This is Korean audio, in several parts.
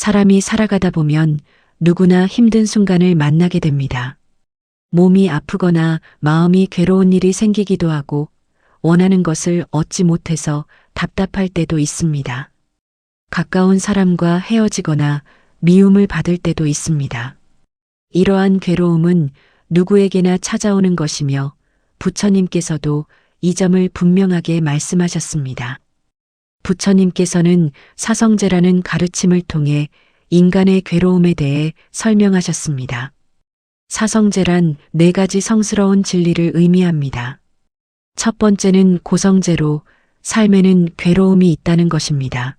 사람이 살아가다 보면 누구나 힘든 순간을 만나게 됩니다. 몸이 아프거나 마음이 괴로운 일이 생기기도 하고 원하는 것을 얻지 못해서 답답할 때도 있습니다. 가까운 사람과 헤어지거나 미움을 받을 때도 있습니다. 이러한 괴로움은 누구에게나 찾아오는 것이며 부처님께서도 이 점을 분명하게 말씀하셨습니다. 부처님께서는 사성제라는 가르침을 통해 인간의 괴로움에 대해 설명하셨습니다. 사성제란 4가지 성스러운 진리를 의미합니다. 첫 번째는 고성제로 삶에는 괴로움이 있다는 것입니다.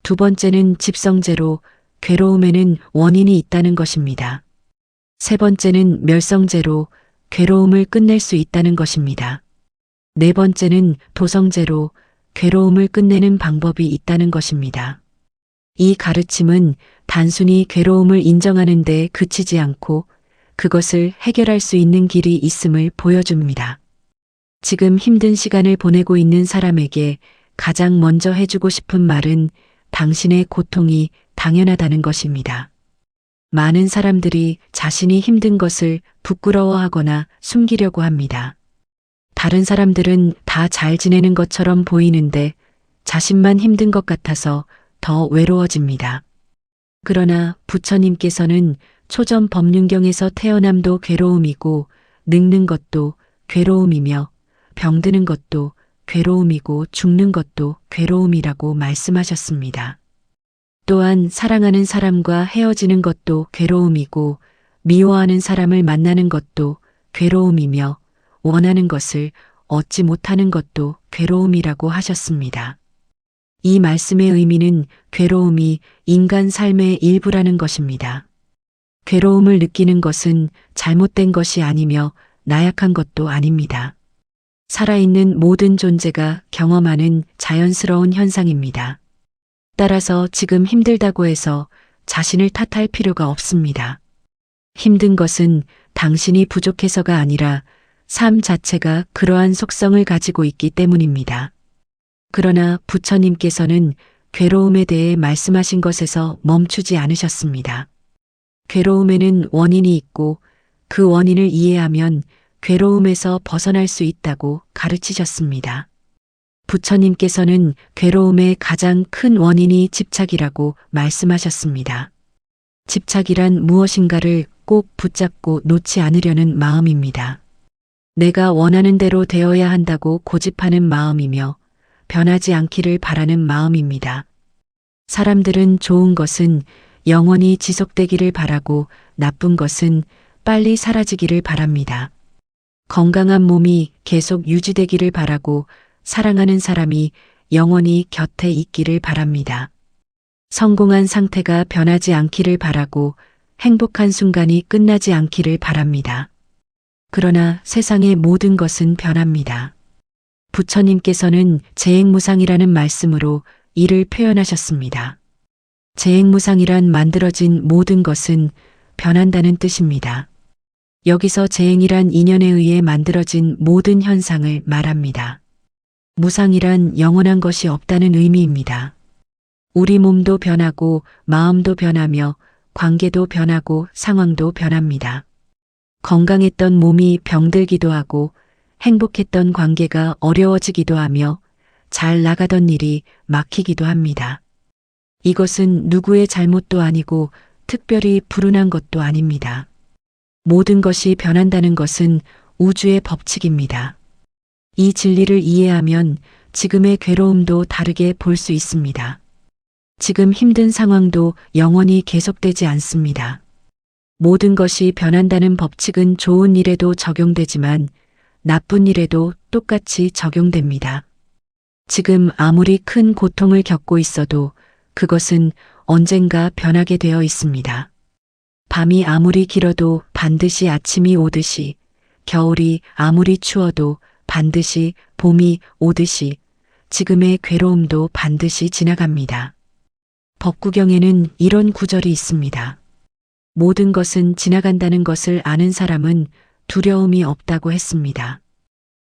두 번째는 집성제로 괴로움에는 원인이 있다는 것입니다. 세 번째는 멸성제로 괴로움을 끝낼 수 있다는 것입니다. 네 번째는 도성제로 괴로움을 끝내는 방법이 있다는 것입니다. 이 가르침은 단순히 괴로움을 인정하는 데 그치지 않고 그것을 해결할 수 있는 길이 있음을 보여줍니다. 지금 힘든 시간을 보내고 있는 사람에게 가장 먼저 해주고 싶은 말은 당신의 고통이 당연하다는 것입니다. 많은 사람들이 자신이 힘든 것을 부끄러워하거나 숨기려고 합니다. 다른 사람들은 다 잘 지내는 것처럼 보이는데 자신만 힘든 것 같아서 더 외로워집니다. 그러나 부처님께서는 초전 법륜경에서 태어남도 괴로움이고 늙는 것도 괴로움이며 병드는 것도 괴로움이고 죽는 것도 괴로움이라고 말씀하셨습니다. 또한 사랑하는 사람과 헤어지는 것도 괴로움이고 미워하는 사람을 만나는 것도 괴로움이며 원하는 것을 얻지 못하는 것도 괴로움이라고 하셨습니다. 이 말씀의 의미는 괴로움이 인간 삶의 일부라는 것입니다. 괴로움을 느끼는 것은 잘못된 것이 아니며 나약한 것도 아닙니다. 살아있는 모든 존재가 경험하는 자연스러운 현상입니다. 따라서 지금 힘들다고 해서 자신을 탓할 필요가 없습니다. 힘든 것은 당신이 부족해서가 아니라 삶 자체가 그러한 속성을 가지고 있기 때문입니다. 그러나 부처님께서는 괴로움에 대해 말씀하신 것에서 멈추지 않으셨습니다. 괴로움에는 원인이 있고 그 원인을 이해하면 괴로움에서 벗어날 수 있다고 가르치셨습니다. 부처님께서는 괴로움의 가장 큰 원인이 집착이라고 말씀하셨습니다. 집착이란 무엇인가를 꼭 붙잡고 놓지 않으려는 마음입니다. 내가 원하는 대로 되어야 한다고 고집하는 마음이며 변하지 않기를 바라는 마음입니다. 사람들은 좋은 것은 영원히 지속되기를 바라고 나쁜 것은 빨리 사라지기를 바랍니다. 건강한 몸이 계속 유지되기를 바라고 사랑하는 사람이 영원히 곁에 있기를 바랍니다. 성공한 상태가 변하지 않기를 바라고 행복한 순간이 끝나지 않기를 바랍니다. 그러나 세상의 모든 것은 변합니다. 부처님께서는 재행무상이라는 말씀으로 이를 표현하셨습니다. 재행무상이란 만들어진 모든 것은 변한다는 뜻입니다. 여기서 재행이란 인연에 의해 만들어진 모든 현상을 말합니다. 무상이란 영원한 것이 없다는 의미입니다. 우리 몸도 변하고 마음도 변하며 관계도 변하고 상황도 변합니다. 건강했던 몸이 병들기도 하고 행복했던 관계가 어려워지기도 하며 잘 나가던 일이 막히기도 합니다. 이것은 누구의 잘못도 아니고 특별히 불운한 것도 아닙니다. 모든 것이 변한다는 것은 우주의 법칙입니다. 이 진리를 이해하면 지금의 괴로움도 다르게 볼 수 있습니다. 지금 힘든 상황도 영원히 계속되지 않습니다. 모든 것이 변한다는 법칙은 좋은 일에도 적용되지만 나쁜 일에도 똑같이 적용됩니다. 지금 아무리 큰 고통을 겪고 있어도 그것은 언젠가 변하게 되어 있습니다. 밤이 아무리 길어도 반드시 아침이 오듯이, 겨울이 아무리 추워도 반드시 봄이 오듯이 지금의 괴로움도 반드시 지나갑니다. 법구경에는 이런 구절이 있습니다. 모든 것은 지나간다는 것을 아는 사람은 두려움이 없다고 했습니다.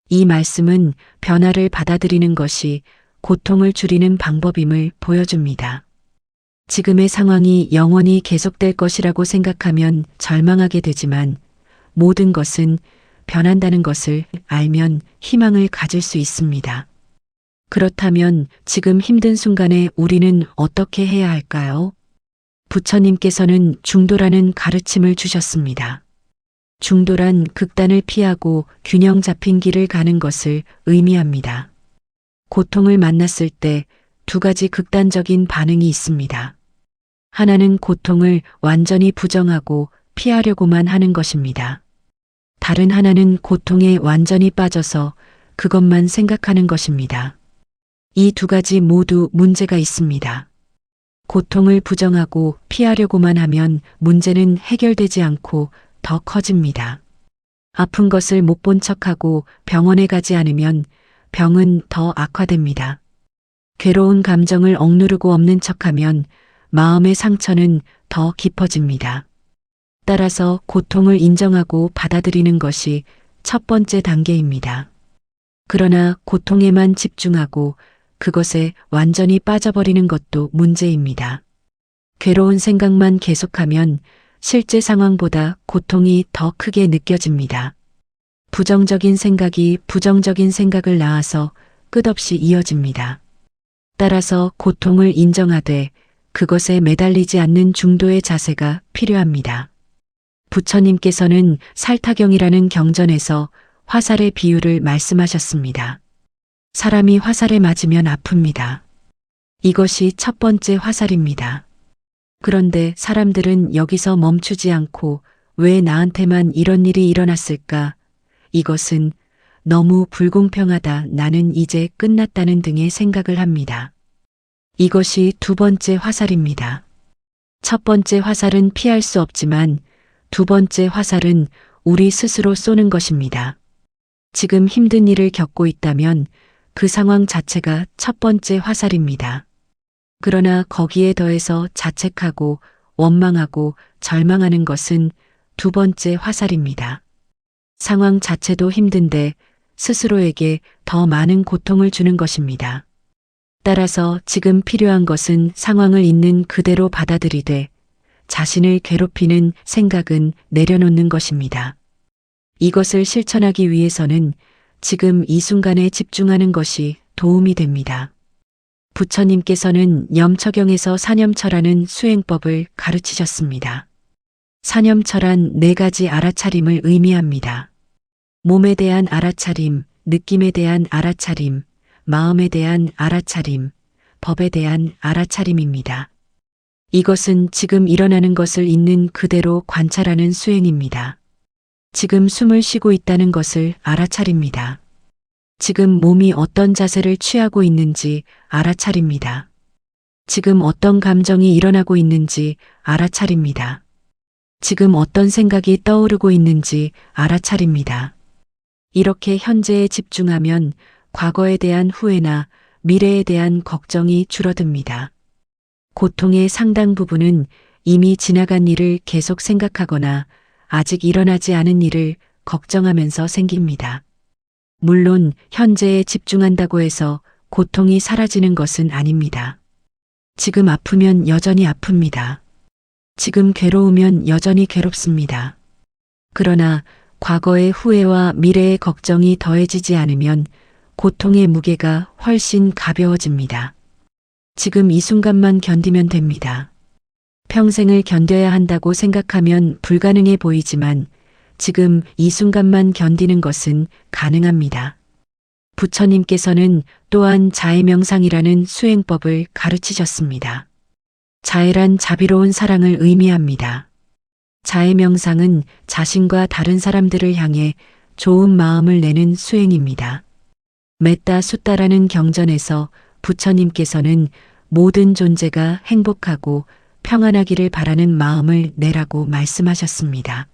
이 말씀은 변화를 받아들이는 것이 고통을 줄이는 방법임을 보여줍니다. 지금의 상황이 영원히 계속될 것이라고 생각하면 절망하게 되지만 모든 것은 변한다는 것을 알면 희망을 가질 수 있습니다. 그렇다면 지금 힘든 순간에 우리는 어떻게 해야 할까요? 부처님께서는 중도라는 가르침을 주셨습니다. 중도란 극단을 피하고 균형 잡힌 길을 가는 것을 의미합니다. 고통을 만났을 때 두 가지 극단적인 반응이 있습니다. 하나는 고통을 완전히 부정하고 피하려고만 하는 것입니다. 다른 하나는 고통에 완전히 빠져서 그것만 생각하는 것입니다. 이 두 가지 모두 문제가 있습니다. 고통을 부정하고 피하려고만 하면 문제는 해결되지 않고 더 커집니다. 아픈 것을 못 본 척하고 병원에 가지 않으면 병은 더 악화됩니다. 괴로운 감정을 억누르고 없는 척하면 마음의 상처는 더 깊어집니다. 따라서 고통을 인정하고 받아들이는 것이 첫 번째 단계입니다. 그러나 고통에만 집중하고 그것에 완전히 빠져버리는 것도 문제입니다. 괴로운 생각만 계속하면 실제 상황보다 고통이 더 크게 느껴집니다. 부정적인 생각이 부정적인 생각을 낳아서 끝없이 이어집니다. 따라서 고통을 인정하되 그것에 매달리지 않는 중도의 자세가 필요합니다. 부처님께서는 살타경이라는 경전에서 화살의 비유를 말씀하셨습니다. 사람이 화살에 맞으면 아픕니다. 이것이 첫 번째 화살입니다. 그런데 사람들은 여기서 멈추지 않고 왜 나한테만 이런 일이 일어났을까? 이것은 너무 불공평하다. 나는 이제 끝났다는 등의 생각을 합니다. 이것이 두 번째 화살입니다. 첫 번째 화살은 피할 수 없지만 두 번째 화살은 우리 스스로 쏘는 것입니다. 지금 힘든 일을 겪고 있다면 그 상황 자체가 첫 번째 화살입니다. 그러나 거기에 더해서 자책하고 원망하고 절망하는 것은 두 번째 화살입니다. 상황 자체도 힘든데 스스로에게 더 많은 고통을 주는 것입니다. 따라서 지금 필요한 것은 상황을 있는 그대로 받아들이되 자신을 괴롭히는 생각은 내려놓는 것입니다. 이것을 실천하기 위해서는 지금 이 순간에 집중하는 것이 도움이 됩니다. 부처님께서는 염처경에서 사념처라는 수행법을 가르치셨습니다. 사념처란 네 가지 알아차림을 의미합니다. 몸에 대한 알아차림, 느낌에 대한 알아차림, 마음에 대한 알아차림, 법에 대한 알아차림입니다. 이것은 지금 일어나는 것을 있는 그대로 관찰하는 수행입니다. 지금 숨을 쉬고 있다는 것을 알아차립니다. 지금 몸이 어떤 자세를 취하고 있는지 알아차립니다. 지금 어떤 감정이 일어나고 있는지 알아차립니다. 지금 어떤 생각이 떠오르고 있는지 알아차립니다. 이렇게 현재에 집중하면 과거에 대한 후회나 미래에 대한 걱정이 줄어듭니다. 고통의 상당 부분은 이미 지나간 일을 계속 생각하거나 아직 일어나지 않은 일을 걱정하면서 생깁니다. 물론 현재에 집중한다고 해서 고통이 사라지는 것은 아닙니다. 지금 아프면 여전히 아픕니다. 지금 괴로우면 여전히 괴롭습니다. 그러나 과거의 후회와 미래의 걱정이 더해지지 않으면 고통의 무게가 훨씬 가벼워집니다. 지금 이 순간만 견디면 됩니다. 평생을 견뎌야 한다고 생각하면 불가능해 보이지만 지금 이 순간만 견디는 것은 가능합니다. 부처님께서는 또한 자애명상이라는 수행법을 가르치셨습니다. 자애란 자비로운 사랑을 의미합니다. 자애명상은 자신과 다른 사람들을 향해 좋은 마음을 내는 수행입니다. 메따 숫다라는 경전에서 부처님께서는 모든 존재가 행복하고 평안하기를 바라는 마음을 내라고 말씀하셨습니다.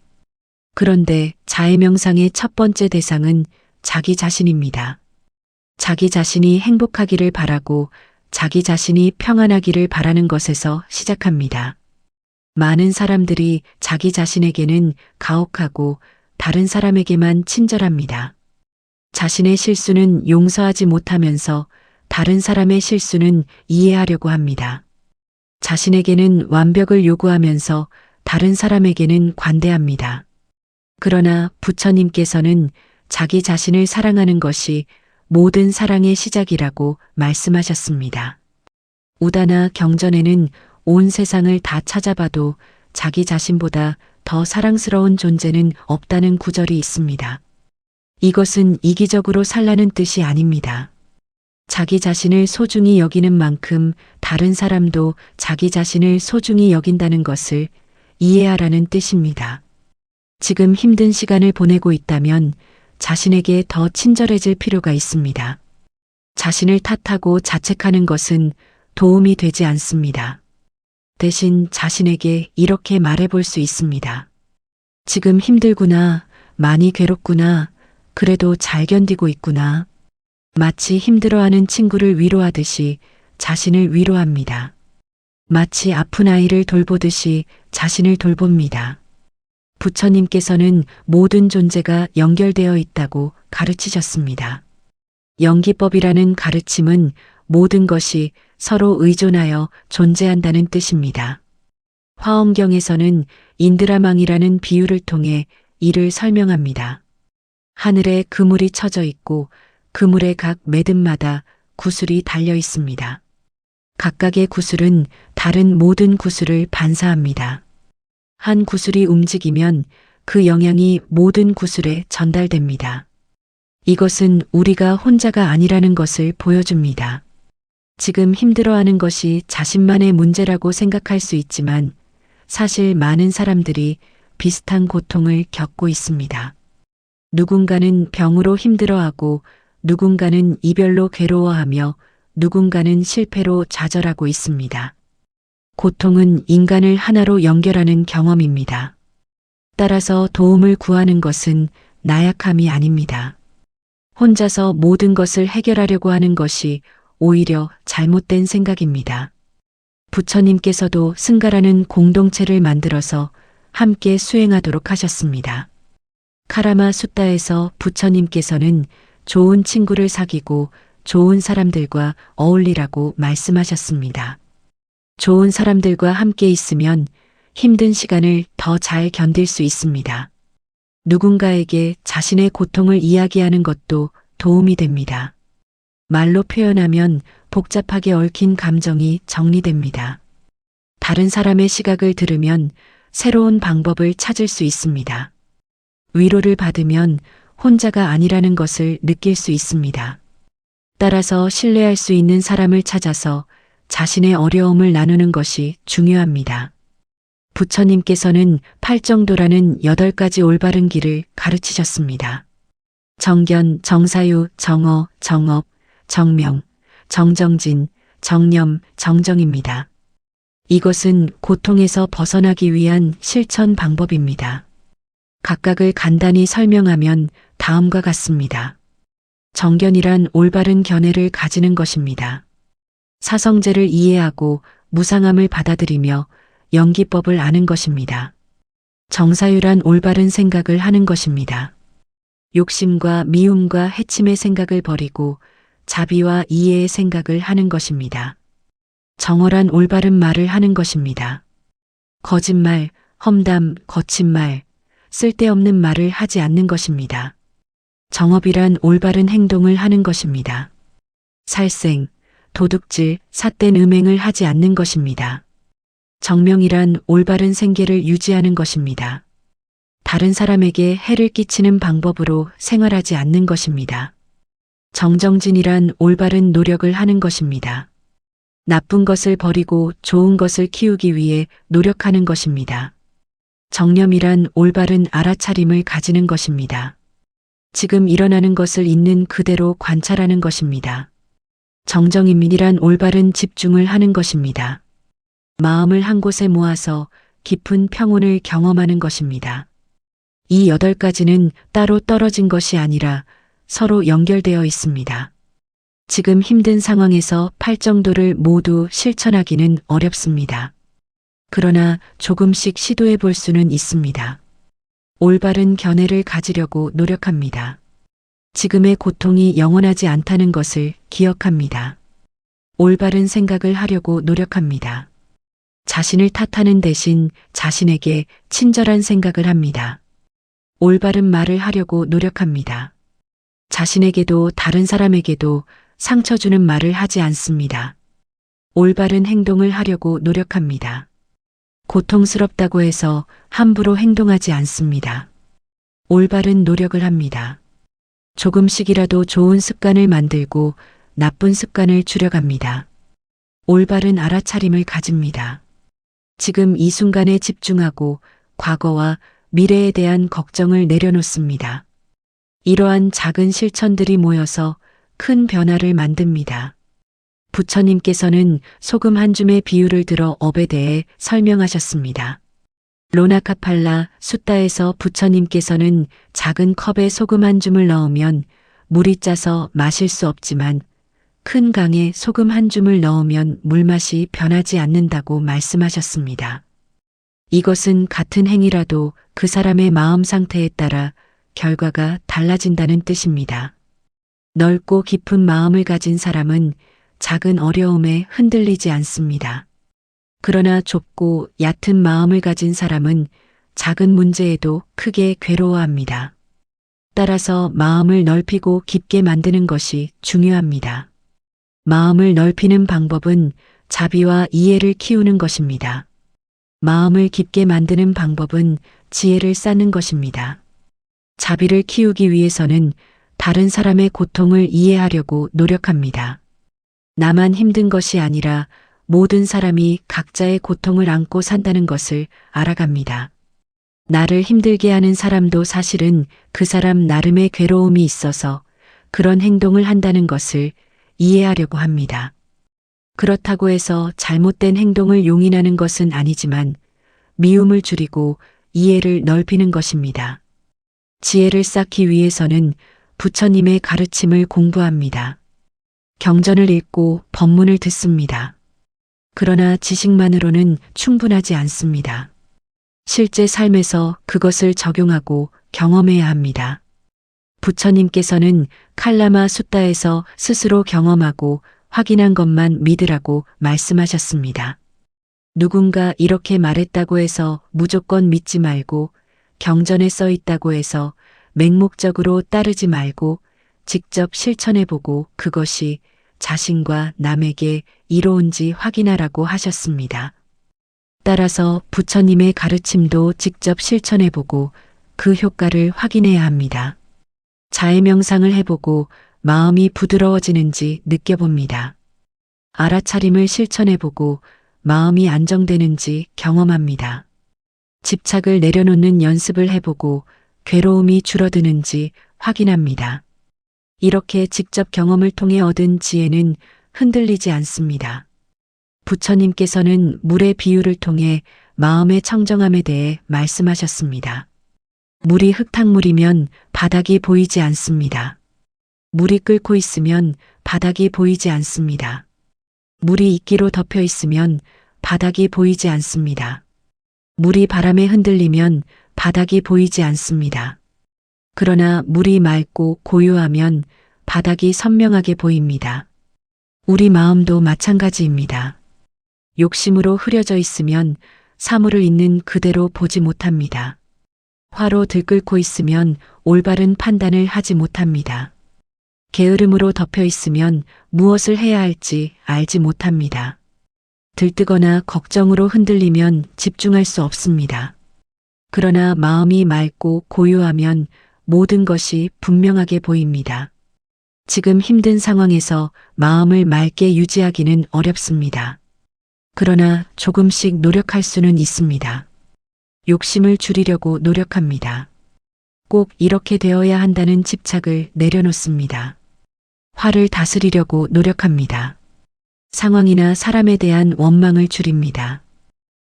그런데 자애명상의 첫 번째 대상은 자기 자신입니다. 자기 자신이 행복하기를 바라고 자기 자신이 평안하기를 바라는 것에서 시작합니다. 많은 사람들이 자기 자신에게는 가혹하고 다른 사람에게만 친절합니다. 자신의 실수는 용서하지 못하면서 다른 사람의 실수는 이해하려고 합니다. 자신에게는 완벽을 요구하면서 다른 사람에게는 관대합니다. 그러나 부처님께서는 자기 자신을 사랑하는 것이 모든 사랑의 시작이라고 말씀하셨습니다. 우다나 경전에는 온 세상을 다 찾아봐도 자기 자신보다 더 사랑스러운 존재는 없다는 구절이 있습니다. 이것은 이기적으로 살라는 뜻이 아닙니다. 자기 자신을 소중히 여기는 만큼 다른 사람도 자기 자신을 소중히 여긴다는 것을 이해하라는 뜻입니다. 지금 힘든 시간을 보내고 있다면 자신에게 더 친절해질 필요가 있습니다. 자신을 탓하고 자책하는 것은 도움이 되지 않습니다. 대신 자신에게 이렇게 말해볼 수 있습니다. 지금 힘들구나, 많이 괴롭구나, 그래도 잘 견디고 있구나. 마치 힘들어하는 친구를 위로하듯이 자신을 위로합니다. 마치 아픈 아이를 돌보듯이 자신을 돌봅니다. 부처님께서는 모든 존재가 연결되어 있다고 가르치셨습니다. 연기법이라는 가르침은 모든 것이 서로 의존하여 존재한다는 뜻입니다. 화엄경에서는 인드라망이라는 비유를 통해 이를 설명합니다. 하늘에 그물이 쳐져 있고 그물의 각 매듭마다 구슬이 달려 있습니다. 각각의 구슬은 다른 모든 구슬을 반사합니다. 한 구슬이 움직이면 그 영향이 모든 구슬에 전달됩니다. 이것은 우리가 혼자가 아니라는 것을 보여줍니다. 지금 힘들어하는 것이 자신만의 문제라고 생각할 수 있지만 사실 많은 사람들이 비슷한 고통을 겪고 있습니다. 누군가는 병으로 힘들어하고 누군가는 이별로 괴로워하며 누군가는 실패로 좌절하고 있습니다. 고통은 인간을 하나로 연결하는 경험입니다. 따라서 도움을 구하는 것은 나약함이 아닙니다. 혼자서 모든 것을 해결하려고 하는 것이 오히려 잘못된 생각입니다. 부처님께서도 승가라는 공동체를 만들어서 함께 수행하도록 하셨습니다. 카라마 숫다에서 부처님께서는 좋은 친구를 사귀고 좋은 사람들과 어울리라고 말씀하셨습니다. 좋은 사람들과 함께 있으면 힘든 시간을 더 잘 견딜 수 있습니다. 누군가에게 자신의 고통을 이야기하는 것도 도움이 됩니다. 말로 표현하면 복잡하게 얽힌 감정이 정리됩니다. 다른 사람의 시각을 들으면 새로운 방법을 찾을 수 있습니다. 위로를 받으면 혼자가 아니라는 것을 느낄 수 있습니다. 따라서 신뢰할 수 있는 사람을 찾아서 자신의 어려움을 나누는 것이 중요합니다. 부처님께서는 팔정도라는 8가지 올바른 길을 가르치셨습니다. 정견, 정사유, 정어, 정업, 정명, 정정진, 정념, 정정입니다. 이것은 고통에서 벗어나기 위한 실천 방법입니다. 각각을 간단히 설명하면 다음과 같습니다. 정견이란 올바른 견해를 가지는 것입니다. 사성제를 이해하고 무상함을 받아들이며 연기법을 아는 것입니다. 정사유란 올바른 생각을 하는 것입니다. 욕심과 미움과 해침의 생각을 버리고 자비와 이해의 생각을 하는 것입니다. 정어란 올바른 말을 하는 것입니다. 거짓말, 험담, 거친 말, 쓸데없는 말을 하지 않는 것입니다. 정업이란 올바른 행동을 하는 것입니다. 살생, 도둑질, 삿된 음행을 하지 않는 것입니다. 정명이란 올바른 생계를 유지하는 것입니다. 다른 사람에게 해를 끼치는 방법으로 생활하지 않는 것입니다. 정정진이란 올바른 노력을 하는 것입니다. 나쁜 것을 버리고 좋은 것을 키우기 위해 노력하는 것입니다. 정념이란 올바른 알아차림을 가지는 것입니다. 지금 일어나는 것을 있는 그대로 관찰하는 것입니다. 정정인민이란 올바른 집중을 하는 것입니다. 마음을 한 곳에 모아서 깊은 평온을 경험하는 것입니다. 이 8가지는 따로 떨어진 것이 아니라 서로 연결되어 있습니다. 지금 힘든 상황에서 팔정도를 모두 실천하기는 어렵습니다. 그러나 조금씩 시도해 볼 수는 있습니다. 올바른 견해를 가지려고 노력합니다. 지금의 고통이 영원하지 않다는 것을 기억합니다. 올바른 생각을 하려고 노력합니다. 자신을 탓하는 대신 자신에게 친절한 생각을 합니다. 올바른 말을 하려고 노력합니다. 자신에게도 다른 사람에게도 상처 주는 말을 하지 않습니다. 올바른 행동을 하려고 노력합니다. 고통스럽다고 해서 함부로 행동하지 않습니다. 올바른 노력을 합니다. 조금씩이라도 좋은 습관을 만들고 나쁜 습관을 줄여갑니다. 올바른 알아차림을 가집니다. 지금 이 순간에 집중하고 과거와 미래에 대한 걱정을 내려놓습니다. 이러한 작은 실천들이 모여서 큰 변화를 만듭니다. 부처님께서는 소금 한 줌의 비유를 들어 업에 대해 설명하셨습니다. 로나카팔라 숫다에서 부처님께서는 작은 컵에 소금 한 줌을 넣으면 물이 짜서 마실 수 없지만 큰 강에 소금 한 줌을 넣으면 물맛이 변하지 않는다고 말씀하셨습니다. 이것은 같은 행위라도 그 사람의 마음 상태에 따라 결과가 달라진다는 뜻입니다. 넓고 깊은 마음을 가진 사람은 작은 어려움에 흔들리지 않습니다. 그러나 좁고 얕은 마음을 가진 사람은 작은 문제에도 크게 괴로워합니다. 따라서 마음을 넓히고 깊게 만드는 것이 중요합니다. 마음을 넓히는 방법은 자비와 이해를 키우는 것입니다. 마음을 깊게 만드는 방법은 지혜를 쌓는 것입니다. 자비를 키우기 위해서는 다른 사람의 고통을 이해하려고 노력합니다. 나만 힘든 것이 아니라 모든 사람이 각자의 고통을 안고 산다는 것을 알아갑니다. 나를 힘들게 하는 사람도 사실은 그 사람 나름의 괴로움이 있어서 그런 행동을 한다는 것을 이해하려고 합니다. 그렇다고 해서 잘못된 행동을 용인하는 것은 아니지만 미움을 줄이고 이해를 넓히는 것입니다. 지혜를 쌓기 위해서는 부처님의 가르침을 공부합니다. 경전을 읽고 법문을 듣습니다. 그러나 지식만으로는 충분하지 않습니다. 실제 삶에서 그것을 적용하고 경험해야 합니다. 부처님께서는 칼라마 숫다에서 스스로 경험하고 확인한 것만 믿으라고 말씀하셨습니다. 누군가 이렇게 말했다고 해서 무조건 믿지 말고 경전에 써 있다고 해서 맹목적으로 따르지 말고 직접 실천해보고 그것이 자신과 남에게 이로운지 확인하라고 하셨습니다. 따라서 부처님의 가르침도 직접 실천해보고 그 효과를 확인해야 합니다. 자해 명상을 해보고 마음이 부드러워지는지 느껴봅니다. 알아차림을 실천해보고 마음이 안정되는지 경험합니다. 집착을 내려놓는 연습을 해보고 괴로움이 줄어드는지 확인합니다. 이렇게 직접 경험을 통해 얻은 지혜는 흔들리지 않습니다. 부처님께서는 물의 비유를 통해 마음의 청정함에 대해 말씀하셨습니다. 물이 흙탕물이면 바닥이 보이지 않습니다. 물이 끓고 있으면 바닥이 보이지 않습니다. 물이 이끼로 덮여 있으면 바닥이 보이지 않습니다. 물이 바람에 흔들리면 바닥이 보이지 않습니다. 그러나 물이 맑고 고요하면 바닥이 선명하게 보입니다. 우리 마음도 마찬가지입니다. 욕심으로 흐려져 있으면 사물을 있는 그대로 보지 못합니다. 화로 들끓고 있으면 올바른 판단을 하지 못합니다. 게으름으로 덮여 있으면 무엇을 해야 할지 알지 못합니다. 들뜨거나 걱정으로 흔들리면 집중할 수 없습니다. 그러나 마음이 맑고 고요하면 모든 것이 분명하게 보입니다. 지금 힘든 상황에서 마음을 맑게 유지하기는 어렵습니다. 그러나 조금씩 노력할 수는 있습니다. 욕심을 줄이려고 노력합니다. 꼭 이렇게 되어야 한다는 집착을 내려놓습니다. 화를 다스리려고 노력합니다. 상황이나 사람에 대한 원망을 줄입니다.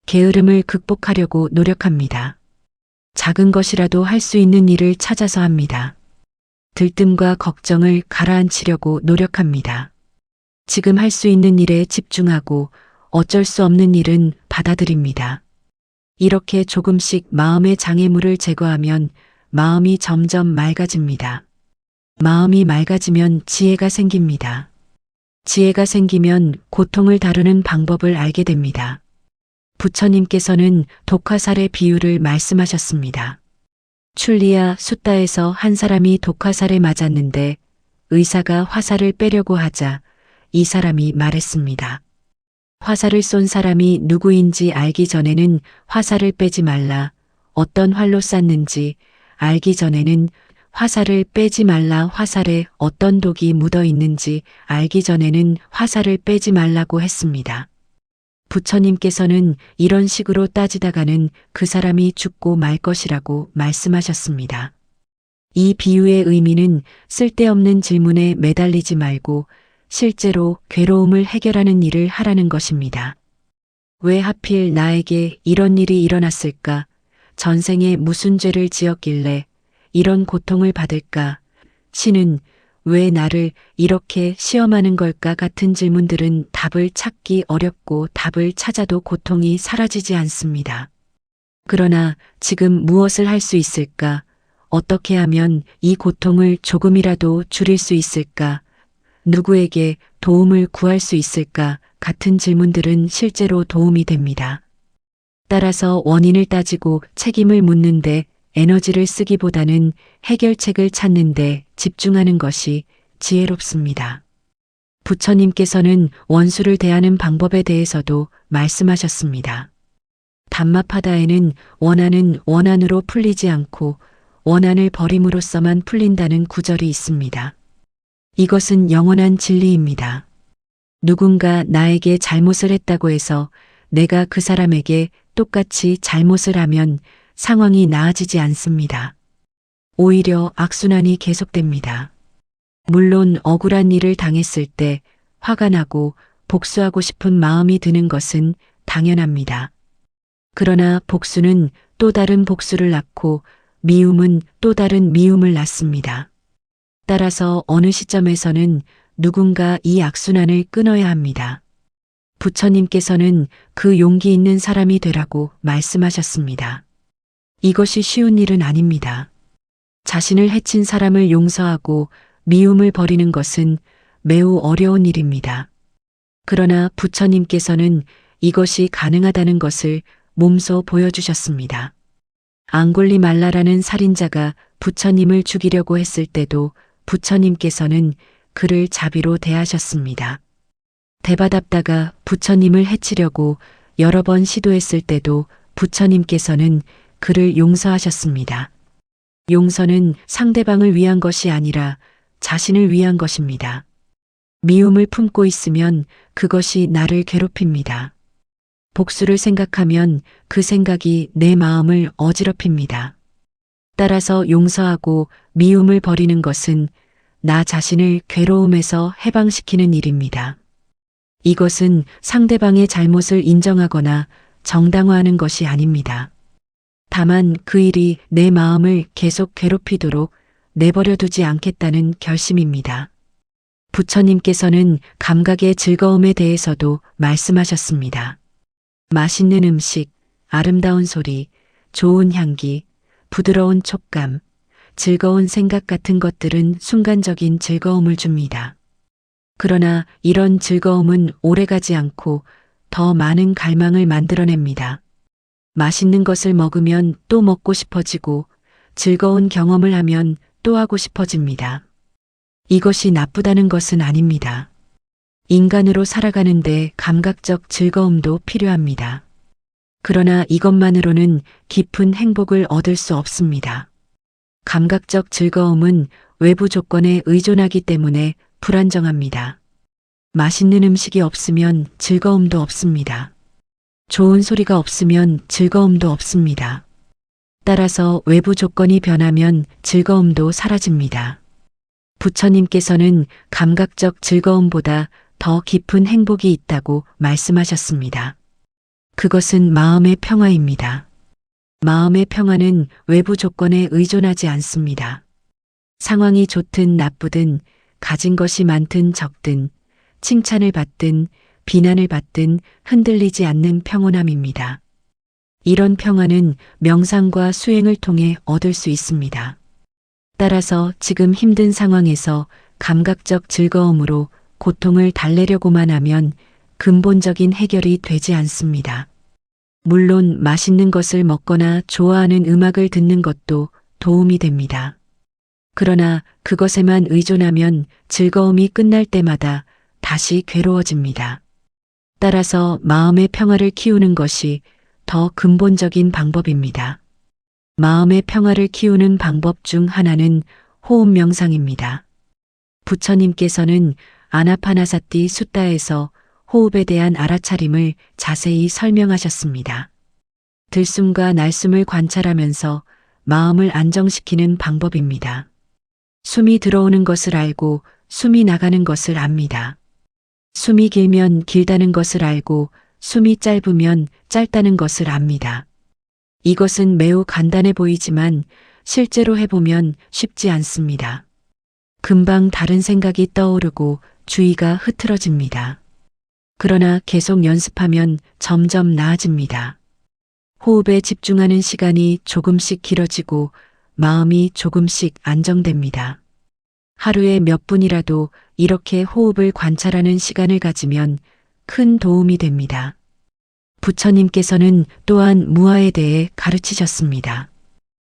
게으름을 극복하려고 노력합니다. 작은 것이라도 할 수 있는 일을 찾아서 합니다. 들뜸과 걱정을 가라앉히려고 노력합니다. 지금 할 수 있는 일에 집중하고 어쩔 수 없는 일은 받아들입니다. 이렇게 조금씩 마음의 장애물을 제거하면 마음이 점점 맑아집니다. 마음이 맑아지면 지혜가 생깁니다. 지혜가 생기면 고통을 다루는 방법을 알게 됩니다. 부처님께서는 독화살의 비유를 말씀하셨습니다. 출리아 숫다에서 한 사람이 독화살에 맞았는데 의사가 화살을 빼려고 하자 이 사람이 말했습니다. 화살을 쏜 사람이 누구인지 알기 전에는 화살을 빼지 말라. 어떤 활로 쐈는지 알기 전에는 화살을 빼지 말라. 화살에 어떤 독이 묻어 있는지 알기 전에는 화살을 빼지 말라고 했습니다. 부처님께서는 이런 식으로 따지다가는 그 사람이 죽고 말 것이라고 말씀하셨습니다. 이 비유의 의미는 쓸데없는 질문에 매달리지 말고 실제로 괴로움을 해결하는 일을 하라는 것입니다. 왜 하필 나에게 이런 일이 일어났을까? 전생에 무슨 죄를 지었길래 이런 고통을 받을까? 신은 왜 나를 이렇게 시험하는 걸까? 같은 질문들은 답을 찾기 어렵고 답을 찾아도 고통이 사라지지 않습니다. 그러나 지금 무엇을 할 수 있을까? 어떻게 하면 이 고통을 조금이라도 줄일 수 있을까? 누구에게 도움을 구할 수 있을까? 같은 질문들은 실제로 도움이 됩니다. 따라서 원인을 따지고 책임을 묻는데 에너지를 쓰기보다는 해결책을 찾는데 집중하는 것이 지혜롭습니다. 부처님께서는 원수를 대하는 방법에 대해서도 말씀하셨습니다. 담마파다에는 원한은 원한으로 풀리지 않고 원한을 버림으로써만 풀린다는 구절이 있습니다. 이것은 영원한 진리입니다. 누군가 나에게 잘못을 했다고 해서 내가 그 사람에게 똑같이 잘못을 하면 상황이 나아지지 않습니다. 오히려 악순환이 계속됩니다. 물론 억울한 일을 당했을 때 화가 나고 복수하고 싶은 마음이 드는 것은 당연합니다. 그러나 복수는 또 다른 복수를 낳고 미움은 또 다른 미움을 낳습니다. 따라서 어느 시점에서는 누군가 이 악순환을 끊어야 합니다. 부처님께서는 그 용기 있는 사람이 되라고 말씀하셨습니다. 이것이 쉬운 일은 아닙니다. 자신을 해친 사람을 용서하고 미움을 버리는 것은 매우 어려운 일입니다. 그러나 부처님께서는 이것이 가능하다는 것을 몸소 보여주셨습니다. 앙골리말라라는 살인자가 부처님을 죽이려고 했을 때도 부처님께서는 그를 자비로 대하셨습니다. 대바답다가 부처님을 해치려고 여러 번 시도했을 때도 부처님께서는 그를 용서하셨습니다. 용서는 상대방을 위한 것이 아니라 자신을 위한 것입니다. 미움을 품고 있으면 그것이 나를 괴롭힙니다. 복수를 생각하면 그 생각이 내 마음을 어지럽힙니다. 따라서 용서하고 미움을 버리는 것은 나 자신을 괴로움에서 해방시키는 일입니다. 이것은 상대방의 잘못을 인정하거나 정당화하는 것이 아닙니다. 다만 그 일이 내 마음을 계속 괴롭히도록 내버려 두지 않겠다는 결심입니다. 부처님께서는 감각의 즐거움에 대해서도 말씀하셨습니다. 맛있는 음식, 아름다운 소리, 좋은 향기, 부드러운 촉감, 즐거운 생각 같은 것들은 순간적인 즐거움을 줍니다. 그러나 이런 즐거움은 오래가지 않고 더 많은 갈망을 만들어냅니다. 맛있는 것을 먹으면 또 먹고 싶어지고 즐거운 경험을 하면 또 하고 싶어집니다. 이것이 나쁘다는 것은 아닙니다. 인간으로 살아가는데 감각적 즐거움도 필요합니다. 그러나 이것만으로는 깊은 행복을 얻을 수 없습니다. 감각적 즐거움은 외부 조건에 의존하기 때문에 불안정합니다. 맛있는 음식이 없으면 즐거움도 없습니다. 좋은 소리가 없으면 즐거움도 없습니다. 따라서 외부 조건이 변하면 즐거움도 사라집니다. 부처님께서는 감각적 즐거움보다 더 깊은 행복이 있다고 말씀하셨습니다. 그것은 마음의 평화입니다. 마음의 평화는 외부 조건에 의존하지 않습니다. 상황이 좋든 나쁘든 가진 것이 많든 적든 칭찬을 받든 비난을 받든 흔들리지 않는 평온함입니다. 이런 평화는 명상과 수행을 통해 얻을 수 있습니다. 따라서 지금 힘든 상황에서 감각적 즐거움으로 고통을 달래려고만 하면 근본적인 해결이 되지 않습니다. 물론 맛있는 것을 먹거나 좋아하는 음악을 듣는 것도 도움이 됩니다. 그러나 그것에만 의존하면 즐거움이 끝날 때마다 다시 괴로워집니다. 따라서 마음의 평화를 키우는 것이 더 근본적인 방법입니다. 마음의 평화를 키우는 방법 중 하나는 호흡 명상입니다. 부처님께서는 아나파나사티 숫다에서 호흡에 대한 알아차림을 자세히 설명하셨습니다. 들숨과 날숨을 관찰하면서 마음을 안정시키는 방법입니다. 숨이 들어오는 것을 알고 숨이 나가는 것을 압니다. 숨이 길면 길다는 것을 알고 숨이 짧으면 짧다는 것을 압니다. 이것은 매우 간단해 보이지만 실제로 해보면 쉽지 않습니다. 금방 다른 생각이 떠오르고 주의가 흐트러집니다. 그러나 계속 연습하면 점점 나아집니다. 호흡에 집중하는 시간이 조금씩 길어지고 마음이 조금씩 안정됩니다. 하루에 몇 분이라도 이렇게 호흡을 관찰하는 시간을 가지면 큰 도움이 됩니다. 부처님께서는 또한 무아에 대해 가르치셨습니다.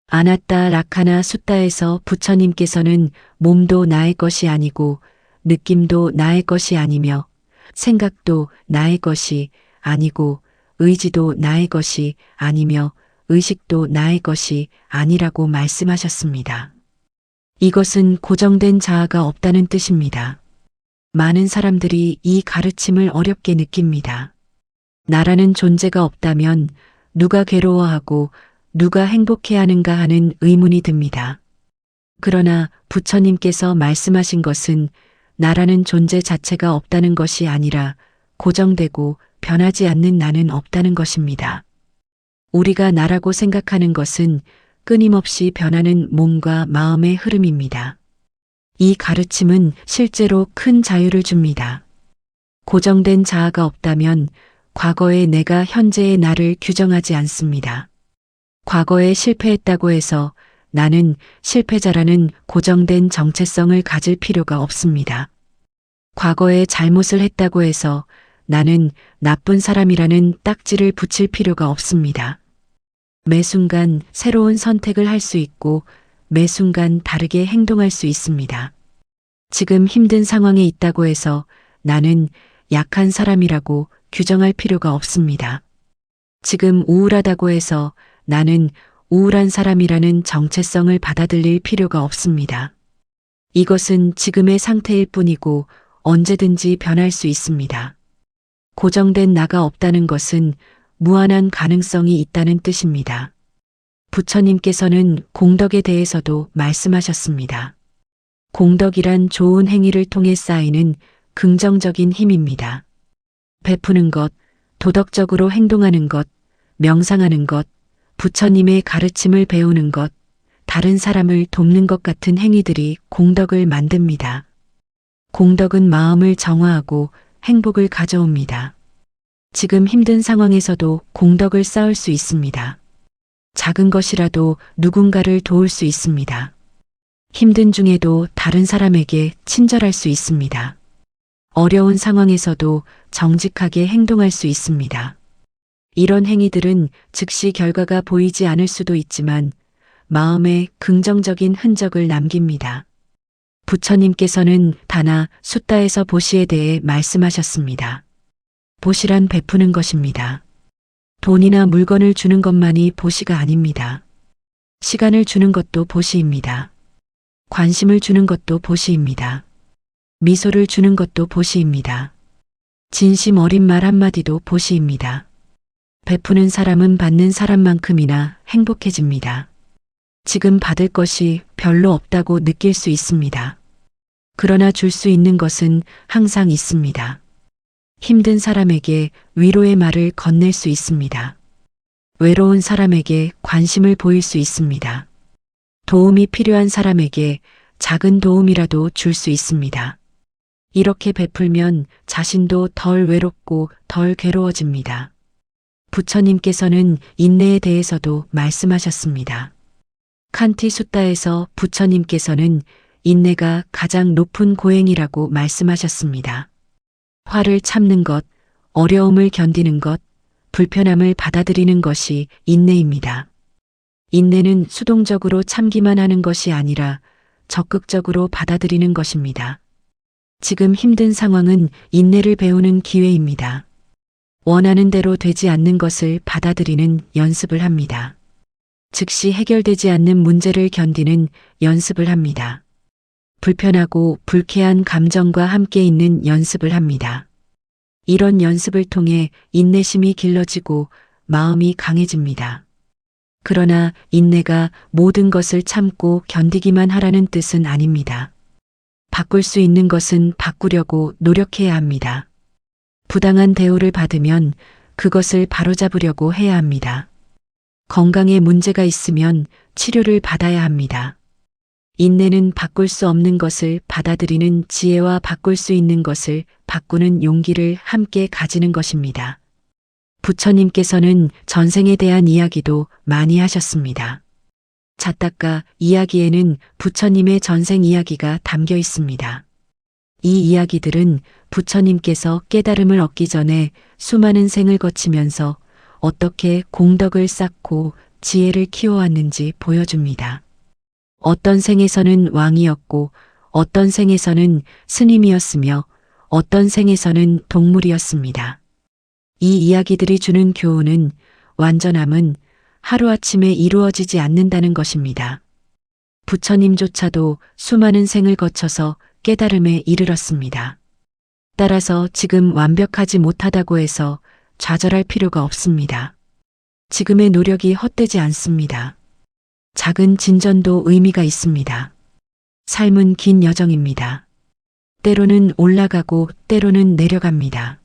아나따 라카나 숫다에서 부처님께서는 몸도 나의 것이 아니고 느낌도 나의 것이 아니며 생각도 나의 것이 아니고 의지도 나의 것이 아니며 의식도 나의 것이 아니라고 말씀하셨습니다. 이것은 고정된 자아가 없다는 뜻입니다. 많은 사람들이 이 가르침을 어렵게 느낍니다. 나라는 존재가 없다면 누가 괴로워하고 누가 행복해하는가 하는 의문이 듭니다. 그러나 부처님께서 말씀하신 것은 나라는 존재 자체가 없다는 것이 아니라 고정되고 변하지 않는 나는 없다는 것입니다. 우리가 나라고 생각하는 것은 끊임없이 변하는 몸과 마음의 흐름입니다. 이 가르침은 실제로 큰 자유를 줍니다. 고정된 자아가 없다면 과거의 내가 현재의 나를 규정하지 않습니다. 과거에 실패했다고 해서 나는 실패자라는 고정된 정체성을 가질 필요가 없습니다. 과거에 잘못을 했다고 해서 나는 나쁜 사람이라는 딱지를 붙일 필요가 없습니다. 매 순간 새로운 선택을 할 수 있고 매 순간 다르게 행동할 수 있습니다. 지금 힘든 상황에 있다고 해서 나는 약한 사람이라고 규정할 필요가 없습니다. 지금 우울하다고 해서 나는 우울한 사람이라는 정체성을 받아들일 필요가 없습니다. 이것은 지금의 상태일 뿐이고 언제든지 변할 수 있습니다. 고정된 나가 없다는 것은 무한한 가능성이 있다는 뜻입니다. 부처님께서는 공덕에 대해서도 말씀하셨습니다. 공덕이란 좋은 행위를 통해 쌓이는 긍정적인 힘입니다. 베푸는 것, 도덕적으로 행동하는 것, 명상하는 것, 부처님의 가르침을 배우는 것, 다른 사람을 돕는 것 같은 행위들이 공덕을 만듭니다. 공덕은 마음을 정화하고 행복을 가져옵니다. 지금 힘든 상황에서도 공덕을 쌓을 수 있습니다. 작은 것이라도 누군가를 도울 수 있습니다. 힘든 중에도 다른 사람에게 친절할 수 있습니다. 어려운 상황에서도 정직하게 행동할 수 있습니다. 이런 행위들은 즉시 결과가 보이지 않을 수도 있지만 마음에 긍정적인 흔적을 남깁니다. 부처님께서는 다나 숫다에서 보시에 대해 말씀하셨습니다. 보시란 베푸는 것입니다. 돈이나 물건을 주는 것만이 보시가 아닙니다. 시간을 주는 것도 보시입니다. 관심을 주는 것도 보시입니다. 미소를 주는 것도 보시입니다. 진심 어린 말 한마디도 보시입니다. 베푸는 사람은 받는 사람만큼이나 행복해집니다. 지금 받을 것이 별로 없다고 느낄 수 있습니다. 그러나 줄 수 있는 것은 항상 있습니다. 힘든 사람에게 위로의 말을 건넬 수 있습니다. 외로운 사람에게 관심을 보일 수 있습니다. 도움이 필요한 사람에게 작은 도움이라도 줄 수 있습니다. 이렇게 베풀면 자신도 덜 외롭고 덜 괴로워집니다. 부처님께서는 인내에 대해서도 말씀하셨습니다. 칸티 숫다에서 부처님께서는 인내가 가장 높은 고행이라고 말씀하셨습니다. 화를 참는 것, 어려움을 견디는 것, 불편함을 받아들이는 것이 인내입니다. 인내는 수동적으로 참기만 하는 것이 아니라 적극적으로 받아들이는 것입니다. 지금 힘든 상황은 인내를 배우는 기회입니다. 원하는 대로 되지 않는 것을 받아들이는 연습을 합니다. 즉시 해결되지 않는 문제를 견디는 연습을 합니다. 불편하고 불쾌한 감정과 함께 있는 연습을 합니다. 이런 연습을 통해 인내심이 길러지고 마음이 강해집니다. 그러나 인내가 모든 것을 참고 견디기만 하라는 뜻은 아닙니다. 바꿀 수 있는 것은 바꾸려고 노력해야 합니다. 부당한 대우를 받으면 그것을 바로잡으려고 해야 합니다. 건강에 문제가 있으면 치료를 받아야 합니다. 인내는 바꿀 수 없는 것을 받아들이는 지혜와 바꿀 수 있는 것을 바꾸는 용기를 함께 가지는 것입니다. 부처님께서는 전생에 대한 이야기도 많이 하셨습니다. 자타카 이야기에는 부처님의 전생 이야기가 담겨 있습니다. 이 이야기들은 부처님께서 깨달음을 얻기 전에 수많은 생을 거치면서 어떻게 공덕을 쌓고 지혜를 키워왔는지 보여줍니다. 어떤 생에서는 왕이었고 어떤 생에서는 스님이었으며 어떤 생에서는 동물이었습니다. 이 이야기들이 주는 교훈은 완전함은 하루아침에 이루어지지 않는다는 것입니다. 부처님조차도 수많은 생을 거쳐서 깨달음에 이르렀습니다. 따라서 지금 완벽하지 못하다고 해서 좌절할 필요가 없습니다. 지금의 노력이 헛되지 않습니다. 작은 진전도 의미가 있습니다. 삶은 긴 여정입니다. 때로는 올라가고 때로는 내려갑니다.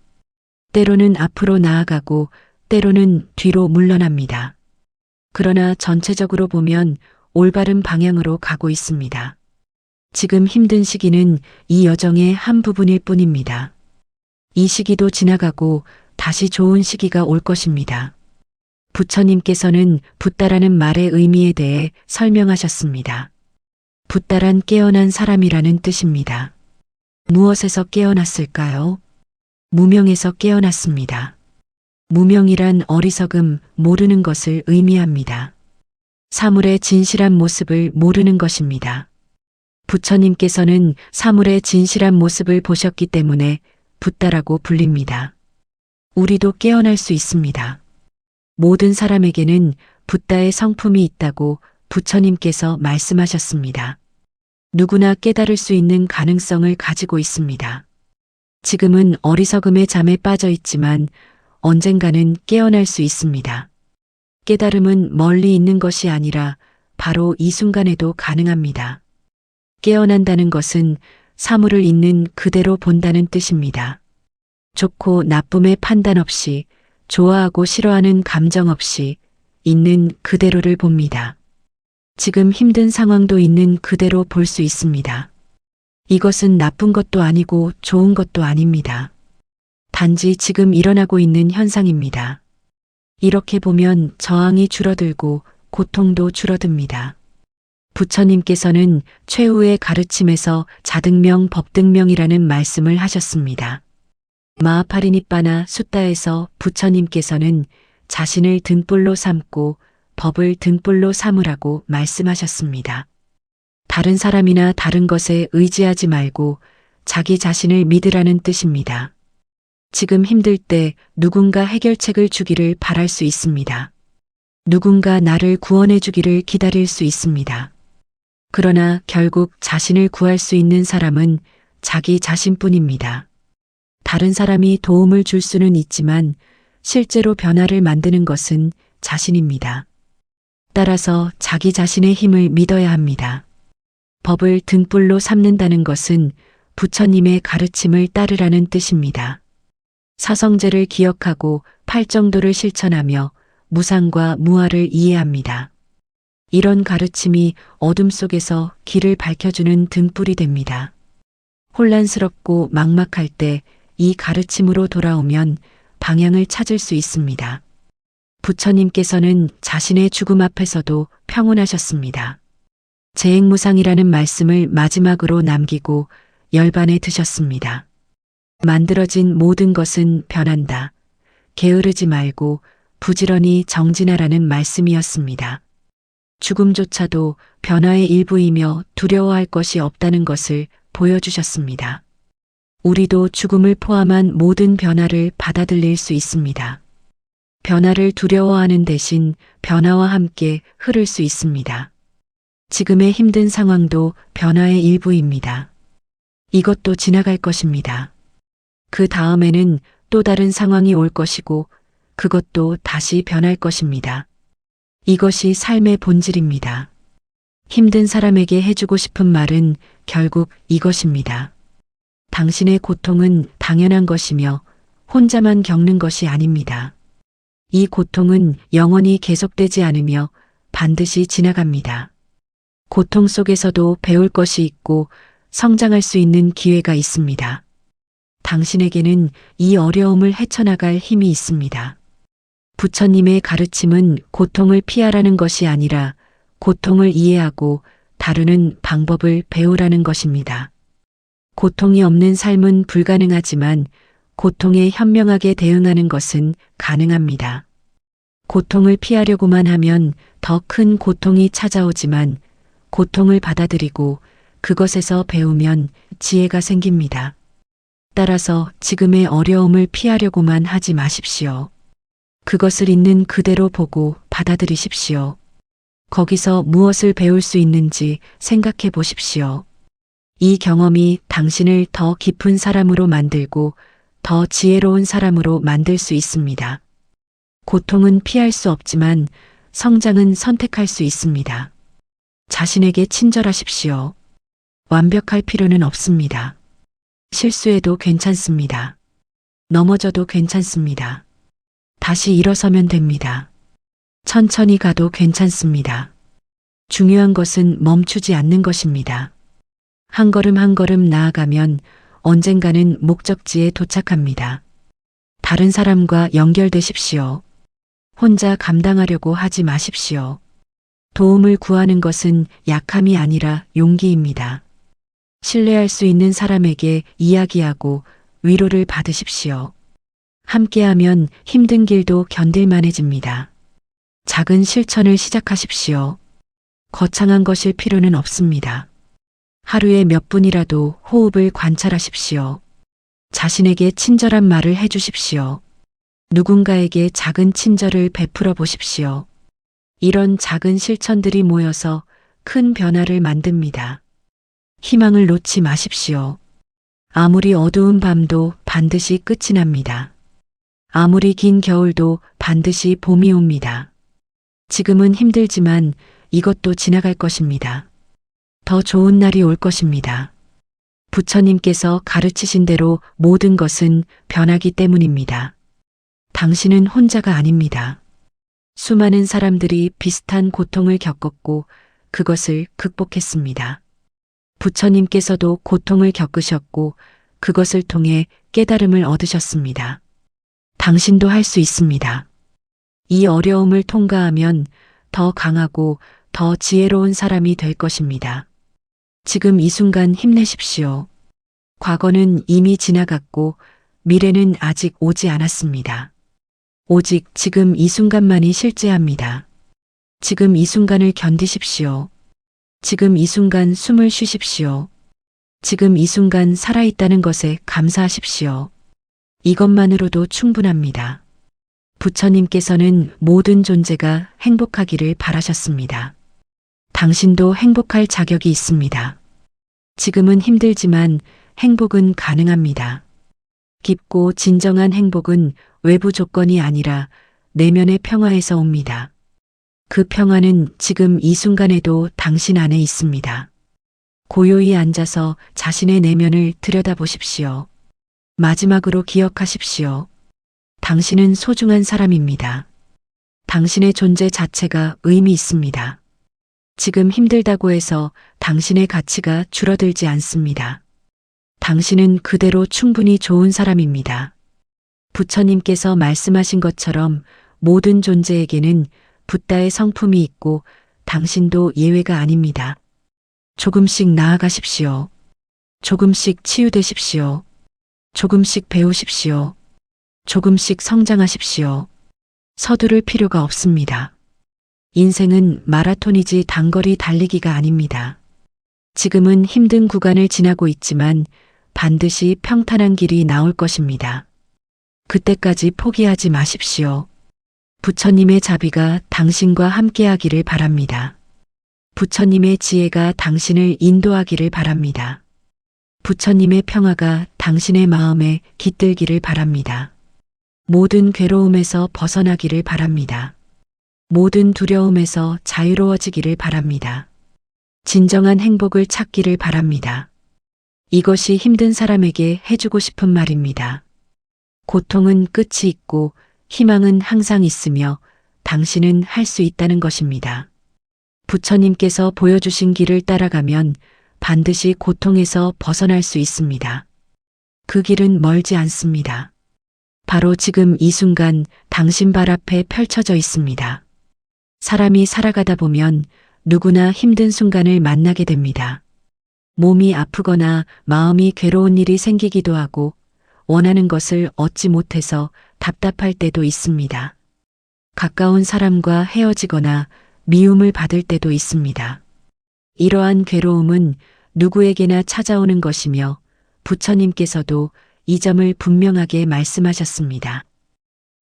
때로는 앞으로 나아가고 때로는 뒤로 물러납니다. 그러나 전체적으로 보면 올바른 방향으로 가고 있습니다. 지금 힘든 시기는 이 여정의 한 부분일 뿐입니다. 이 시기도 지나가고 다시 좋은 시기가 올 것입니다. 부처님께서는 붓다라는 말의 의미에 대해 설명하셨습니다. 붓다란 깨어난 사람이라는 뜻입니다. 무엇에서 깨어났을까요? 무명에서 깨어났습니다. 무명이란 어리석음, 모르는 것을 의미합니다. 사물의 진실한 모습을 모르는 것입니다. 부처님께서는 사물의 진실한 모습을 보셨기 때문에 붓다라고 불립니다. 우리도 깨어날 수 있습니다. 모든 사람에게는 붓다의 성품이 있다고 부처님께서 말씀하셨습니다. 누구나 깨달을 수 있는 가능성을 가지고 있습니다. 지금은 어리석음의 잠에 빠져 있지만 언젠가는 깨어날 수 있습니다. 깨달음은 멀리 있는 것이 아니라 바로 이 순간에도 가능합니다. 깨어난다는 것은 사물을 있는 그대로 본다는 뜻입니다. 좋고 나쁨의 판단 없이, 좋아하고 싫어하는 감정 없이 있는 그대로를 봅니다. 지금 힘든 상황도 있는 그대로 볼 수 있습니다. 이것은 나쁜 것도 아니고 좋은 것도 아닙니다. 단지 지금 일어나고 있는 현상입니다. 이렇게 보면 저항이 줄어들고 고통도 줄어듭니다. 부처님께서는 최후의 가르침에서 자등명 법등명이라는 말씀을 하셨습니다. 마하파리니빠나 숫다에서 부처님께서는 자신을 등불로 삼고 법을 등불로 삼으라고 말씀하셨습니다. 다른 사람이나 다른 것에 의지하지 말고 자기 자신을 믿으라는 뜻입니다. 지금 힘들 때 누군가 해결책을 주기를 바랄 수 있습니다. 누군가 나를 구원해 주기를 기다릴 수 있습니다. 그러나 결국 자신을 구할 수 있는 사람은 자기 자신뿐입니다. 다른 사람이 도움을 줄 수는 있지만 실제로 변화를 만드는 것은 자신입니다. 따라서 자기 자신의 힘을 믿어야 합니다. 법을 등불로 삼는다는 것은 부처님의 가르침을 따르라는 뜻입니다. 사성제를 기억하고 팔정도를 실천하며 무상과 무아를 이해합니다. 이런 가르침이 어둠 속에서 길을 밝혀주는 등불이 됩니다. 혼란스럽고 막막할 때 이 가르침으로 돌아오면 방향을 찾을 수 있습니다. 부처님께서는 자신의 죽음 앞에서도 평온하셨습니다. 재행무상이라는 말씀을 마지막으로 남기고 열반에 드셨습니다. 만들어진 모든 것은 변한다. 게으르지 말고 부지런히 정진하라는 말씀이었습니다. 죽음조차도 변화의 일부이며 두려워할 것이 없다는 것을 보여주셨습니다. 우리도 죽음을 포함한 모든 변화를 받아들일 수 있습니다. 변화를 두려워하는 대신 변화와 함께 흐를 수 있습니다. 지금의 힘든 상황도 변화의 일부입니다. 이것도 지나갈 것입니다. 그 다음에는 또 다른 상황이 올 것이고 그것도 다시 변할 것입니다. 이것이 삶의 본질입니다. 힘든 사람에게 해주고 싶은 말은 결국 이것입니다. 당신의 고통은 당연한 것이며 혼자만 겪는 것이 아닙니다. 이 고통은 영원히 계속되지 않으며 반드시 지나갑니다. 고통 속에서도 배울 것이 있고 성장할 수 있는 기회가 있습니다. 당신에게는 이 어려움을 헤쳐나갈 힘이 있습니다. 부처님의 가르침은 고통을 피하라는 것이 아니라 고통을 이해하고 다루는 방법을 배우라는 것입니다. 고통이 없는 삶은 불가능하지만 고통에 현명하게 대응하는 것은 가능합니다. 고통을 피하려고만 하면 더 큰 고통이 찾아오지만 고통을 받아들이고 그것에서 배우면 지혜가 생깁니다. 따라서 지금의 어려움을 피하려고만 하지 마십시오. 그것을 있는 그대로 보고 받아들이십시오. 거기서 무엇을 배울 수 있는지 생각해 보십시오. 이 경험이 당신을 더 깊은 사람으로 만들고 더 지혜로운 사람으로 만들 수 있습니다. 고통은 피할 수 없지만 성장은 선택할 수 있습니다. 자신에게 친절하십시오. 완벽할 필요는 없습니다. 실수해도 괜찮습니다. 넘어져도 괜찮습니다. 다시 일어서면 됩니다. 천천히 가도 괜찮습니다. 중요한 것은 멈추지 않는 것입니다. 한 걸음 한 걸음 나아가면 언젠가는 목적지에 도착합니다. 다른 사람과 연결되십시오. 혼자 감당하려고 하지 마십시오. 도움을 구하는 것은 약함이 아니라 용기입니다. 신뢰할 수 있는 사람에게 이야기하고 위로를 받으십시오. 함께하면 힘든 길도 견딜만해집니다. 작은 실천을 시작하십시오. 거창한 것일 필요는 없습니다. 하루에 몇 분이라도 호흡을 관찰하십시오. 자신에게 친절한 말을 해주십시오. 누군가에게 작은 친절을 베풀어 보십시오. 이런 작은 실천들이 모여서 큰 변화를 만듭니다. 희망을 놓지 마십시오. 아무리 어두운 밤도 반드시 끝이 납니다. 아무리 긴 겨울도 반드시 봄이 옵니다. 지금은 힘들지만 이것도 지나갈 것입니다. 더 좋은 날이 올 것입니다. 부처님께서 가르치신 대로 모든 것은 변하기 때문입니다. 당신은 혼자가 아닙니다. 수많은 사람들이 비슷한 고통을 겪었고 그것을 극복했습니다. 부처님께서도 고통을 겪으셨고 그것을 통해 깨달음을 얻으셨습니다. 당신도 할 수 있습니다. 이 어려움을 통과하면 더 강하고 더 지혜로운 사람이 될 것입니다. 지금 이 순간 힘내십시오. 과거는 이미 지나갔고 미래는 아직 오지 않았습니다. 오직 지금 이 순간만이 실제합니다. 지금 이 순간을 견디십시오. 지금 이 순간 숨을 쉬십시오. 지금 이 순간 살아있다는 것에 감사하십시오. 이것만으로도 충분합니다. 부처님께서는 모든 존재가 행복하기를 바라셨습니다. 당신도 행복할 자격이 있습니다. 지금은 힘들지만 행복은 가능합니다. 깊고 진정한 행복은 외부 조건이 아니라 내면의 평화에서 옵니다. 그 평화는 지금 이 순간에도 당신 안에 있습니다. 고요히 앉아서 자신의 내면을 들여다보십시오. 마지막으로 기억하십시오. 당신은 소중한 사람입니다. 당신의 존재 자체가 의미 있습니다. 지금 힘들다고 해서 당신의 가치가 줄어들지 않습니다. 당신은 그대로 충분히 좋은 사람입니다. 부처님께서 말씀하신 것처럼 모든 존재에게는 붓다의 성품이 있고 당신도 예외가 아닙니다. 조금씩 나아가십시오. 조금씩 치유되십시오. 조금씩 배우십시오. 조금씩 성장하십시오. 서두를 필요가 없습니다. 인생은 마라톤이지 단거리 달리기가 아닙니다. 지금은 힘든 구간을 지나고 있지만 반드시 평탄한 길이 나올 것입니다. 그때까지 포기하지 마십시오. 부처님의 자비가 당신과 함께하기를 바랍니다. 부처님의 지혜가 당신을 인도하기를 바랍니다. 부처님의 평화가 당신의 마음에 깃들기를 바랍니다. 모든 괴로움에서 벗어나기를 바랍니다. 모든 두려움에서 자유로워지기를 바랍니다. 진정한 행복을 찾기를 바랍니다. 이것이 힘든 사람에게 해주고 싶은 말입니다. 고통은 끝이 있고 희망은 항상 있으며 당신은 할 수 있다는 것입니다. 부처님께서 보여주신 길을 따라가면 반드시 고통에서 벗어날 수 있습니다. 그 길은 멀지 않습니다. 바로 지금 이 순간 당신 발 앞에 펼쳐져 있습니다. 사람이 살아가다 보면 누구나 힘든 순간을 만나게 됩니다. 몸이 아프거나 마음이 괴로운 일이 생기기도 하고 원하는 것을 얻지 못해서 답답할 때도 있습니다. 가까운 사람과 헤어지거나 미움을 받을 때도 있습니다. 이러한 괴로움은 누구에게나 찾아오는 것이며 부처님께서도 이 점을 분명하게 말씀하셨습니다.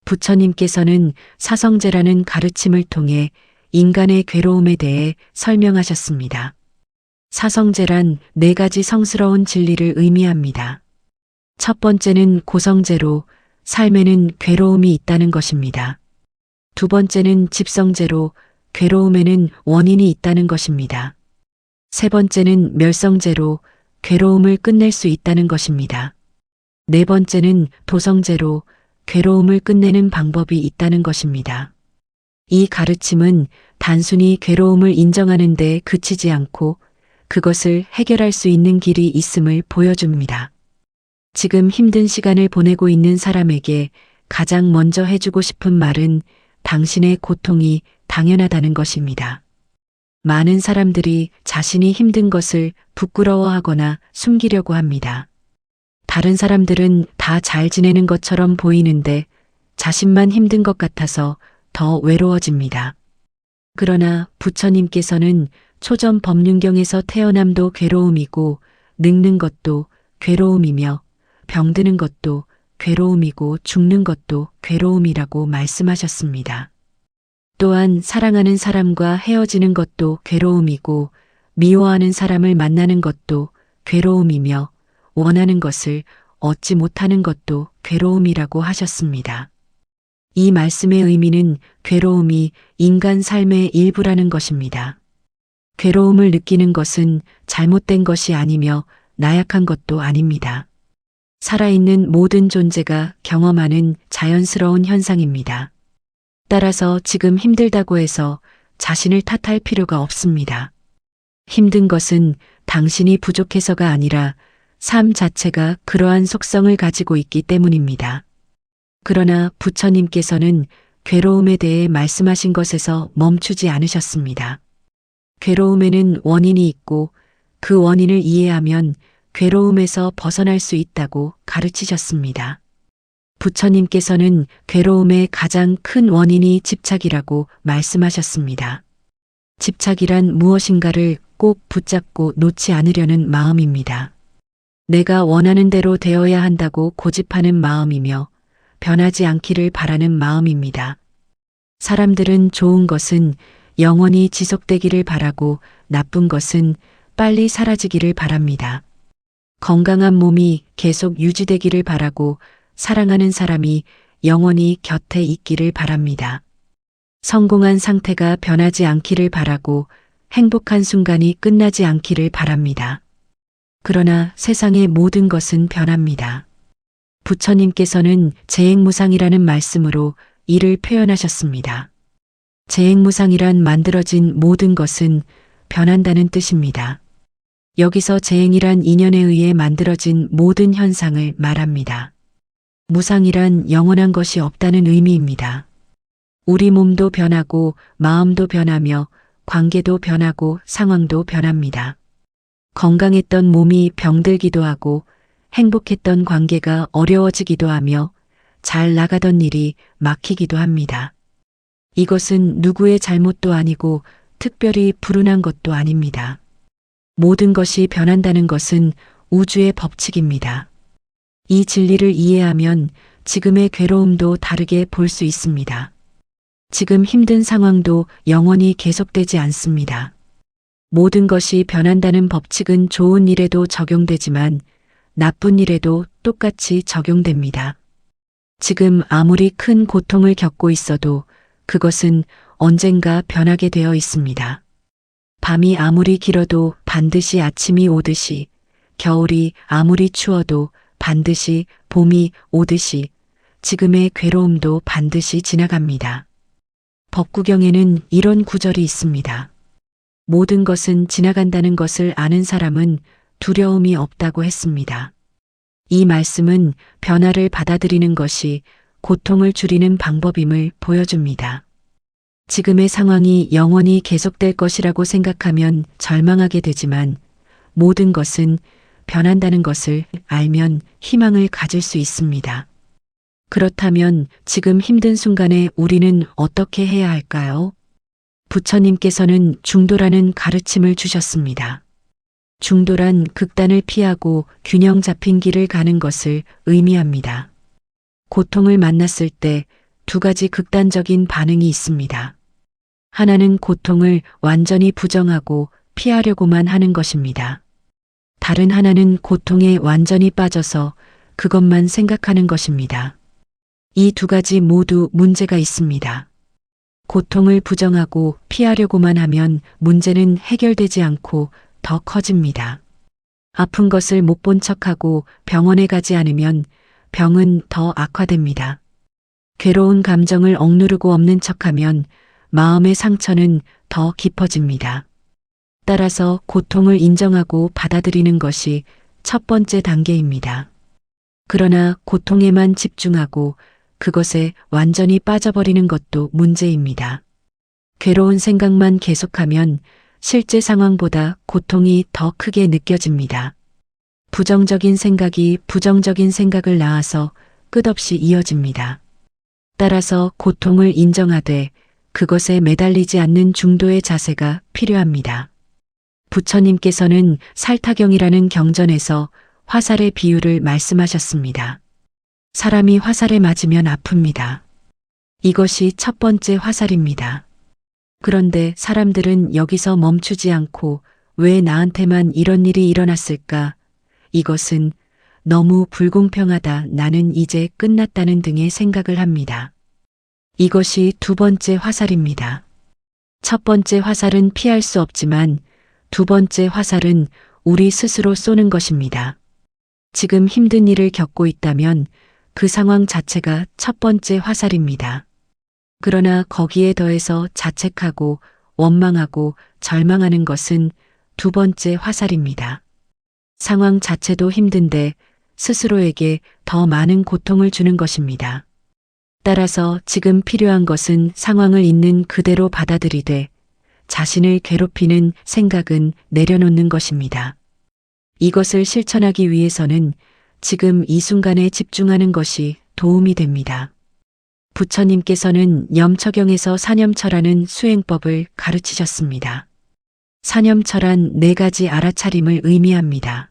부처님께서는 사성제라는 가르침을 통해 인간의 괴로움에 대해 설명하셨습니다. 사성제란 4가지 성스러운 진리를 의미합니다. 첫 번째는 고성제로 삶에는 괴로움이 있다는 것입니다. 두 번째는 집성제로 괴로움에는 원인이 있다는 것입니다. 세 번째는 멸성제로 괴로움을 끝낼 수 있다는 것입니다. 네 번째는 도성제로 괴로움을 끝내는 방법이 있다는 것입니다. 이 가르침은 단순히 괴로움을 인정하는 데 그치지 않고 그것을 해결할 수 있는 길이 있음을 보여줍니다. 지금 힘든 시간을 보내고 있는 사람에게 가장 먼저 해주고 싶은 말은 당신의 고통이 당연하다는 것입니다. 많은 사람들이 자신이 힘든 것을 부끄러워하거나 숨기려고 합니다. 다른 사람들은 다 잘 지내는 것처럼 보이는데 자신만 힘든 것 같아서 더 외로워집니다. 그러나 부처님께서는 초전 법륜경에서 태어남도 괴로움이고 늙는 것도 괴로움이며 병드는 것도 괴로움이고 죽는 것도 괴로움이라고 말씀하셨습니다. 또한 사랑하는 사람과 헤어지는 것도 괴로움이고 미워하는 사람을 만나는 것도 괴로움이며 원하는 것을 얻지 못하는 것도 괴로움이라고 하셨습니다. 이 말씀의 의미는 괴로움이 인간 삶의 일부라는 것입니다. 괴로움을 느끼는 것은 잘못된 것이 아니며 나약한 것도 아닙니다. 살아있는 모든 존재가 경험하는 자연스러운 현상입니다. 따라서 지금 힘들다고 해서 자신을 탓할 필요가 없습니다. 힘든 것은 당신이 부족해서가 아니라 삶 자체가 그러한 속성을 가지고 있기 때문입니다. 그러나 부처님께서는 괴로움에 대해 말씀하신 것에서 멈추지 않으셨습니다. 괴로움에는 원인이 있고 그 원인을 이해하면 괴로움에서 벗어날 수 있다고 가르치셨습니다. 부처님께서는 괴로움의 가장 큰 원인이 집착이라고 말씀하셨습니다. 집착이란 무엇인가를 꼭 붙잡고 놓지 않으려는 마음입니다. 내가 원하는 대로 되어야 한다고 고집하는 마음이며 변하지 않기를 바라는 마음입니다. 사람들은 좋은 것은 영원히 지속되기를 바라고 나쁜 것은 빨리 사라지기를 바랍니다. 건강한 몸이 계속 유지되기를 바라고 사랑하는 사람이 영원히 곁에 있기를 바랍니다. 성공한 상태가 변하지 않기를 바라고 행복한 순간이 끝나지 않기를 바랍니다. 그러나 세상의 모든 것은 변합니다. 부처님께서는 재행무상이라는 말씀으로 이를 표현하셨습니다. 재행무상이란 만들어진 모든 것은 변한다는 뜻입니다. 여기서 재행이란 인연에 의해 만들어진 모든 현상을 말합니다. 무상이란 영원한 것이 없다는 의미입니다. 우리 몸도 변하고 마음도 변하며 관계도 변하고 상황도 변합니다. 건강했던 몸이 병들기도 하고 행복했던 관계가 어려워지기도 하며 잘 나가던 일이 막히기도 합니다. 이것은 누구의 잘못도 아니고 특별히 불운한 것도 아닙니다. 모든 것이 변한다는 것은 우주의 법칙입니다. 이 진리를 이해하면 지금의 괴로움도 다르게 볼 수 있습니다. 지금 힘든 상황도 영원히 계속되지 않습니다. 모든 것이 변한다는 법칙은 좋은 일에도 적용되지만 나쁜 일에도 똑같이 적용됩니다. 지금 아무리 큰 고통을 겪고 있어도 그것은 언젠가 변하게 되어 있습니다. 밤이 아무리 길어도 반드시 아침이 오듯이, 겨울이 아무리 추워도 반드시 봄이 오듯이 지금의 괴로움도 반드시 지나갑니다. 법구경에는 이런 구절이 있습니다. 모든 것은 지나간다는 것을 아는 사람은 두려움이 없다고 했습니다. 이 말씀은 변화를 받아들이는 것이 고통을 줄이는 방법임을 보여줍니다. 지금의 상황이 영원히 계속될 것이라고 생각하면 절망하게 되지만 모든 것은 변한다는 것을 알면 희망을 가질 수 있습니다. 그렇다면 지금 힘든 순간에 우리는 어떻게 해야 할까요? 부처님께서는 중도라는 가르침을 주셨습니다. 중도란 극단을 피하고 균형 잡힌 길을 가는 것을 의미합니다. 고통을 만났을 때 두 가지 극단적인 반응이 있습니다. 하나는 고통을 완전히 부정하고 피하려고만 하는 것입니다. 다른 하나는 고통에 완전히 빠져서 그것만 생각하는 것입니다. 이 두 가지 모두 문제가 있습니다. 고통을 부정하고 피하려고만 하면 문제는 해결되지 않고 더 커집니다. 아픈 것을 못 본 척하고 병원에 가지 않으면 병은 더 악화됩니다. 괴로운 감정을 억누르고 없는 척하면 마음의 상처는 더 깊어집니다. 따라서 고통을 인정하고 받아들이는 것이 첫 번째 단계입니다. 그러나 고통에만 집중하고 그것에 완전히 빠져버리는 것도 문제입니다. 괴로운 생각만 계속하면 실제 상황보다 고통이 더 크게 느껴집니다. 부정적인 생각이 부정적인 생각을 낳아서 끝없이 이어집니다. 따라서 고통을 인정하되 그것에 매달리지 않는 중도의 자세가 필요합니다. 부처님께서는 살타경이라는 경전에서 화살의 비유를 말씀하셨습니다. 사람이 화살에 맞으면 아픕니다. 이것이 첫 번째 화살입니다. 그런데 사람들은 여기서 멈추지 않고 왜 나한테만 이런 일이 일어났을까? 이것은 너무 불공평하다. 나는 이제 끝났다는 등의 생각을 합니다. 이것이 두 번째 화살입니다. 첫 번째 화살은 피할 수 없지만 두 번째 화살은 우리 스스로 쏘는 것입니다. 지금 힘든 일을 겪고 있다면 그 상황 자체가 첫 번째 화살입니다. 그러나 거기에 더해서 자책하고 원망하고 절망하는 것은 두 번째 화살입니다. 상황 자체도 힘든데 스스로에게 더 많은 고통을 주는 것입니다. 따라서 지금 필요한 것은 상황을 있는 그대로 받아들이되 자신을 괴롭히는 생각은 내려놓는 것입니다. 이것을 실천하기 위해서는 지금 이 순간에 집중하는 것이 도움이 됩니다. 부처님께서는 염처경에서 사념처라는 수행법을 가르치셨습니다. 사념처란 네 가지 알아차림을 의미합니다.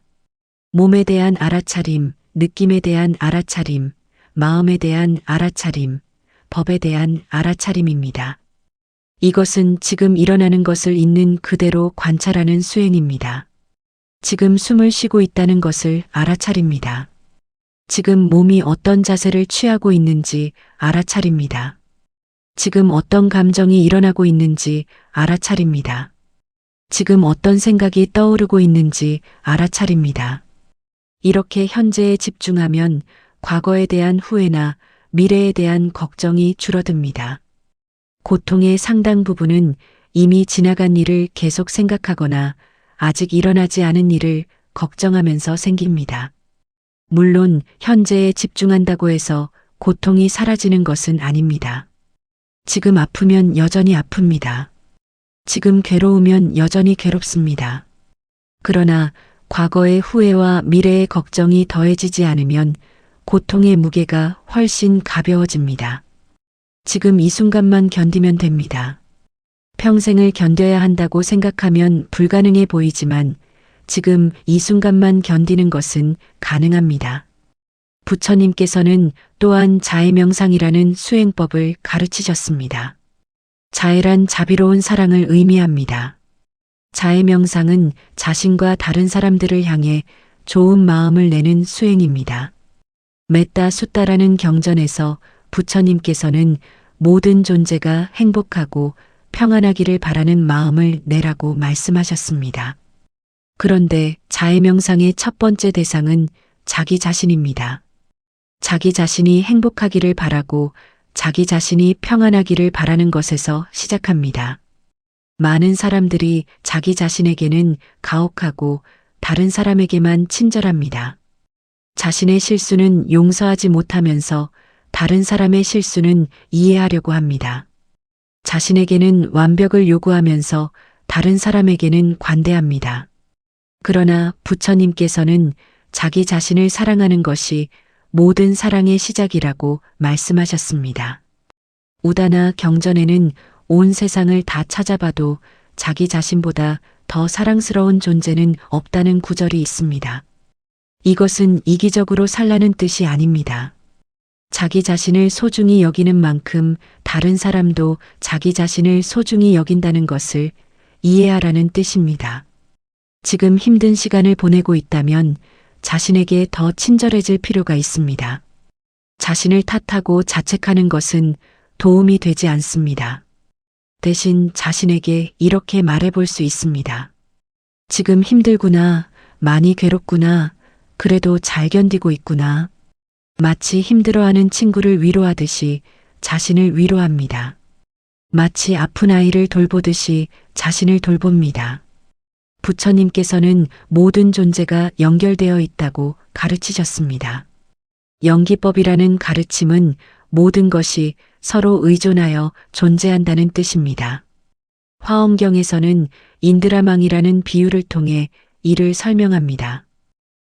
몸에 대한 알아차림, 느낌에 대한 알아차림, 마음에 대한 알아차림, 법에 대한 알아차림입니다. 이것은 지금 일어나는 것을 있는 그대로 관찰하는 수행입니다. 지금 숨을 쉬고 있다는 것을 알아차립니다. 지금 몸이 어떤 자세를 취하고 있는지 알아차립니다. 지금 어떤 감정이 일어나고 있는지 알아차립니다. 지금 어떤 생각이 떠오르고 있는지 알아차립니다. 이렇게 현재에 집중하면 과거에 대한 후회나 미래에 대한 걱정이 줄어듭니다. 고통의 상당 부분은 이미 지나간 일을 계속 생각하거나 아직 일어나지 않은 일을 걱정하면서 생깁니다. 물론 현재에 집중한다고 해서 고통이 사라지는 것은 아닙니다. 지금 아프면 여전히 아픕니다. 지금 괴로우면 여전히 괴롭습니다. 그러나 과거의 후회와 미래의 걱정이 더해지지 않으면 고통의 무게가 훨씬 가벼워집니다. 지금 이 순간만 견디면 됩니다. 평생을 견뎌야 한다고 생각하면 불가능해 보이지만 지금 이 순간만 견디는 것은 가능합니다. 부처님께서는 또한 자애명상이라는 수행법을 가르치셨습니다. 자애란 자비로운 사랑을 의미합니다. 자애명상은 자신과 다른 사람들을 향해 좋은 마음을 내는 수행입니다. 메따 숫다라는 경전에서 부처님께서는 모든 존재가 행복하고 평안하기를 바라는 마음을 내라고 말씀하셨습니다. 그런데 자애명상의 첫 번째 대상은 자기 자신입니다. 자기 자신이 행복하기를 바라고 자기 자신이 평안하기를 바라는 것에서 시작합니다. 많은 사람들이 자기 자신에게는 가혹하고 다른 사람에게만 친절합니다. 자신의 실수는 용서하지 못하면서 다른 사람의 실수는 이해하려고 합니다. 자신에게는 완벽을 요구하면서 다른 사람에게는 관대합니다. 그러나 부처님께서는 자기 자신을 사랑하는 것이 모든 사랑의 시작이라고 말씀하셨습니다. 우다나 경전에는 온 세상을 다 찾아봐도 자기 자신보다 더 사랑스러운 존재는 없다는 구절이 있습니다. 이것은 이기적으로 살라는 뜻이 아닙니다. 자기 자신을 소중히 여기는 만큼 다른 사람도 자기 자신을 소중히 여긴다는 것을 이해하라는 뜻입니다. 지금 힘든 시간을 보내고 있다면 자신에게 더 친절해질 필요가 있습니다. 자신을 탓하고 자책하는 것은 도움이 되지 않습니다. 대신 자신에게 이렇게 말해볼 수 있습니다. 지금 힘들구나, 많이 괴롭구나, 그래도 잘 견디고 있구나. 마치 힘들어하는 친구를 위로하듯이 자신을 위로합니다. 마치 아픈 아이를 돌보듯이 자신을 돌봅니다. 부처님께서는 모든 존재가 연결되어 있다고 가르치셨습니다. 연기법이라는 가르침은 모든 것이 서로 의존하여 존재한다는 뜻입니다. 화엄경에서는 인드라망이라는 비유를 통해 이를 설명합니다.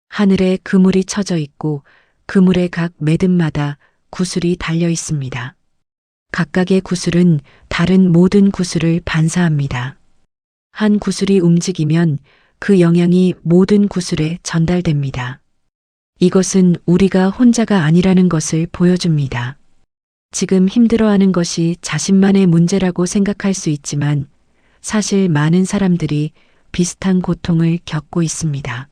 하늘에 그물이 쳐져 있고 그물의 각 매듭마다 구슬이 달려 있습니다. 각각의 구슬은 다른 모든 구슬을 반사합니다. 한 구슬이 움직이면 그 영향이 모든 구슬에 전달됩니다. 이것은 우리가 혼자가 아니라는 것을 보여줍니다. 지금 힘들어하는 것이 자신만의 문제라고 생각할 수 있지만 사실 많은 사람들이 비슷한 고통을 겪고 있습니다.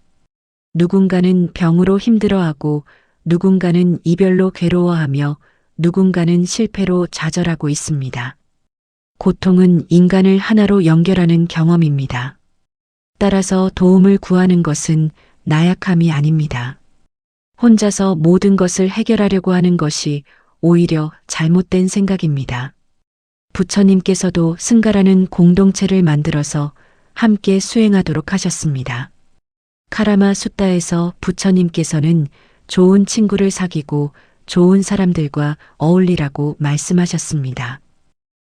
누군가는 병으로 힘들어하고 누군가는 이별로 괴로워하며 누군가는 실패로 좌절하고 있습니다. 고통은 인간을 하나로 연결하는 경험입니다. 따라서 도움을 구하는 것은 나약함이 아닙니다. 혼자서 모든 것을 해결하려고 하는 것이 오히려 잘못된 생각입니다. 부처님께서도 승가라는 공동체를 만들어서 함께 수행하도록 하셨습니다. 카라마 숫다에서 부처님께서는 좋은 친구를 사귀고 좋은 사람들과 어울리라고 말씀하셨습니다.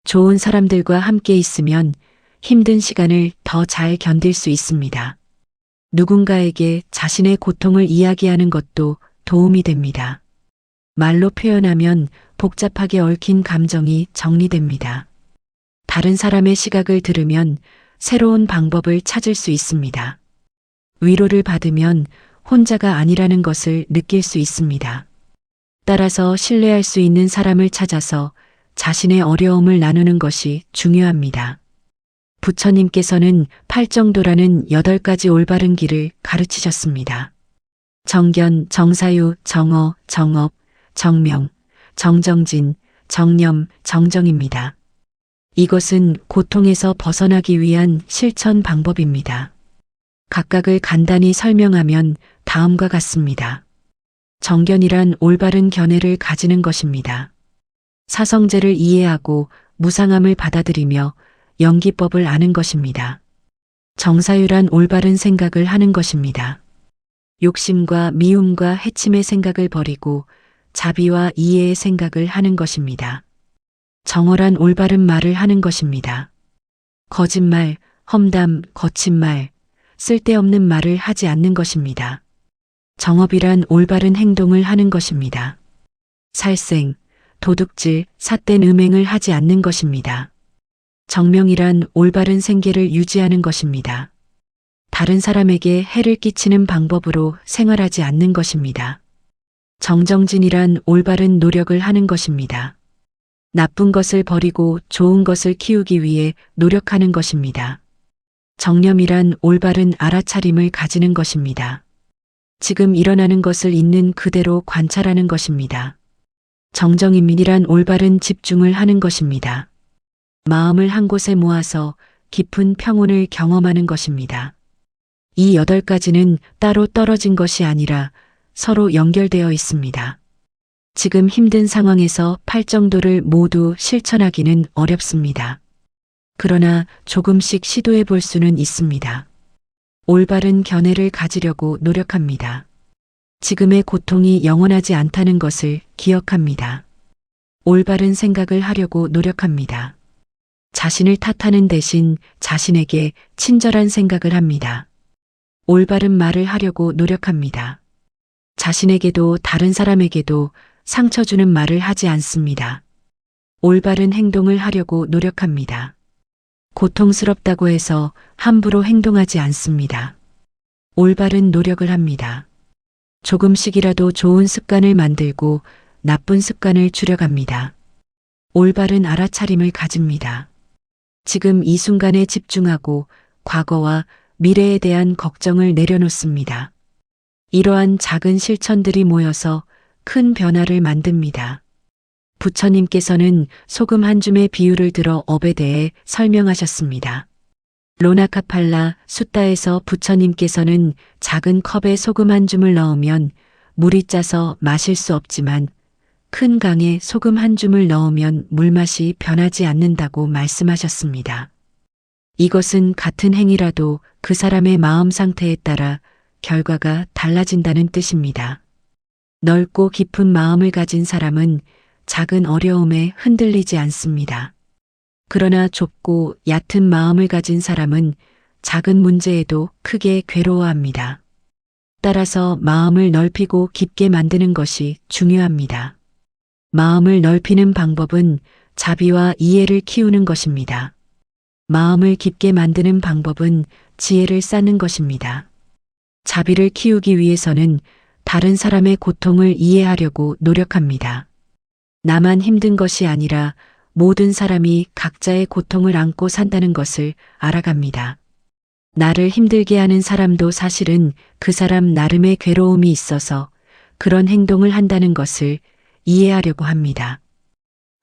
좋은 사람들과 함께 있으면 힘든 시간을 더 잘 견딜 수 있습니다. 누군가에게 자신의 고통을 이야기하는 것도 도움이 됩니다. 말로 표현하면 복잡하게 얽힌 감정이 정리됩니다. 다른 사람의 시각을 들으면 새로운 방법을 찾을 수 있습니다. 위로를 받으면 혼자가 아니라는 것을 느낄 수 있습니다. 따라서 신뢰할 수 있는 사람을 찾아서 자신의 어려움을 나누는 것이 중요합니다. 부처님께서는 팔정도라는 8가지 올바른 길을 가르치셨습니다. 정견, 정사유, 정어, 정업, 정명, 정정진, 정념, 정정입니다. 이것은 고통에서 벗어나기 위한 실천 방법입니다. 각각을 간단히 설명하면 다음과 같습니다. 정견이란 올바른 견해를 가지는 것입니다. 사성제를 이해하고 무상함을 받아들이며 연기법을 아는 것입니다. 정사유란 올바른 생각을 하는 것입니다. 욕심과 미움과 해침의 생각을 버리고 자비와 이해의 생각을 하는 것입니다. 정어란 올바른 말을 하는 것입니다. 거짓말, 험담, 거친 말, 쓸데없는 말을 하지 않는 것입니다. 정업이란 올바른 행동을 하는 것입니다. 살생, 도둑질, 삿된 음행을 하지 않는 것입니다. 정명이란 올바른 생계를 유지하는 것입니다. 다른 사람에게 해를 끼치는 방법으로 생활하지 않는 것입니다. 정정진이란 올바른 노력을 하는 것입니다. 나쁜 것을 버리고 좋은 것을 키우기 위해 노력하는 것입니다. 정념이란 올바른 알아차림을 가지는 것입니다. 지금 일어나는 것을 있는 그대로 관찰하는 것입니다. 정정인민이란 올바른 집중을 하는 것입니다. 마음을 한 곳에 모아서 깊은 평온을 경험하는 것입니다. 이 8가지는 따로 떨어진 것이 아니라 서로 연결되어 있습니다. 지금 힘든 상황에서 8정도를 모두 실천하기는 어렵습니다. 그러나 조금씩 시도해 볼 수는 있습니다. 올바른 견해를 가지려고 노력합니다. 지금의 고통이 영원하지 않다는 것을 기억합니다. 올바른 생각을 하려고 노력합니다. 자신을 탓하는 대신 자신에게 친절한 생각을 합니다. 올바른 말을 하려고 노력합니다. 자신에게도 다른 사람에게도 상처 주는 말을 하지 않습니다. 올바른 행동을 하려고 노력합니다. 고통스럽다고 해서 함부로 행동하지 않습니다. 올바른 노력을 합니다. 조금씩이라도 좋은 습관을 만들고 나쁜 습관을 줄여갑니다. 올바른 알아차림을 가집니다. 지금 이 순간에 집중하고 과거와 미래에 대한 걱정을 내려놓습니다. 이러한 작은 실천들이 모여서 큰 변화를 만듭니다. 부처님께서는 소금 한 줌의 비유를 들어 업에 대해 설명하셨습니다. 로나카팔라 숫다에서 부처님께서는 작은 컵에 소금 한 줌을 넣으면 물이 짜서 마실 수 없지만 큰 강에 소금 한 줌을 넣으면 물맛이 변하지 않는다고 말씀하셨습니다. 이것은 같은 행위라도 그 사람의 마음 상태에 따라 결과가 달라진다는 뜻입니다. 넓고 깊은 마음을 가진 사람은 작은 어려움에 흔들리지 않습니다. 그러나 좁고 얕은 마음을 가진 사람은 작은 문제에도 크게 괴로워합니다. 따라서 마음을 넓히고 깊게 만드는 것이 중요합니다. 마음을 넓히는 방법은 자비와 이해를 키우는 것입니다. 마음을 깊게 만드는 방법은 지혜를 쌓는 것입니다. 자비를 키우기 위해서는 다른 사람의 고통을 이해하려고 노력합니다. 나만 힘든 것이 아니라 모든 사람이 각자의 고통을 안고 산다는 것을 알아갑니다. 나를 힘들게 하는 사람도 사실은 그 사람 나름의 괴로움이 있어서 그런 행동을 한다는 것을 이해하려고 합니다.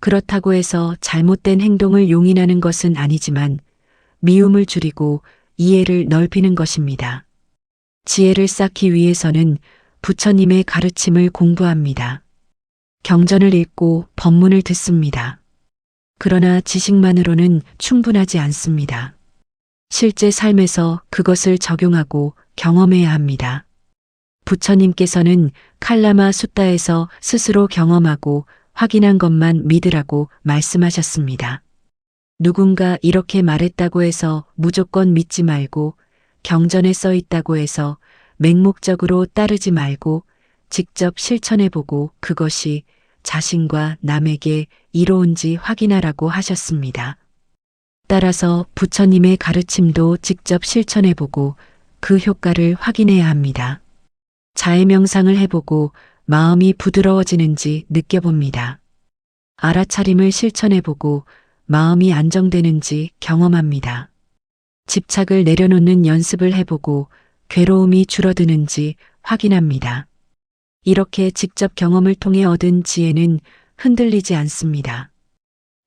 그렇다고 해서 잘못된 행동을 용인하는 것은 아니지만 미움을 줄이고 이해를 넓히는 것입니다. 지혜를 쌓기 위해서는 부처님의 가르침을 공부합니다. 경전을 읽고 법문을 듣습니다. 그러나 지식만으로는 충분하지 않습니다. 실제 삶에서 그것을 적용하고 경험해야 합니다. 부처님께서는 칼라마 숫다에서 스스로 경험하고 확인한 것만 믿으라고 말씀하셨습니다. 누군가 이렇게 말했다고 해서 무조건 믿지 말고 경전에 써 있다고 해서 맹목적으로 따르지 말고 직접 실천해보고 그것이 자신과 남에게 이로운지 확인하라고 하셨습니다. 따라서 부처님의 가르침도 직접 실천해보고 그 효과를 확인해야 합니다. 자해 명상을 해보고 마음이 부드러워지는지 느껴봅니다. 알아차림을 실천해보고 마음이 안정되는지 경험합니다. 집착을 내려놓는 연습을 해보고 괴로움이 줄어드는지 확인합니다. 이렇게 직접 경험을 통해 얻은 지혜는 흔들리지 않습니다.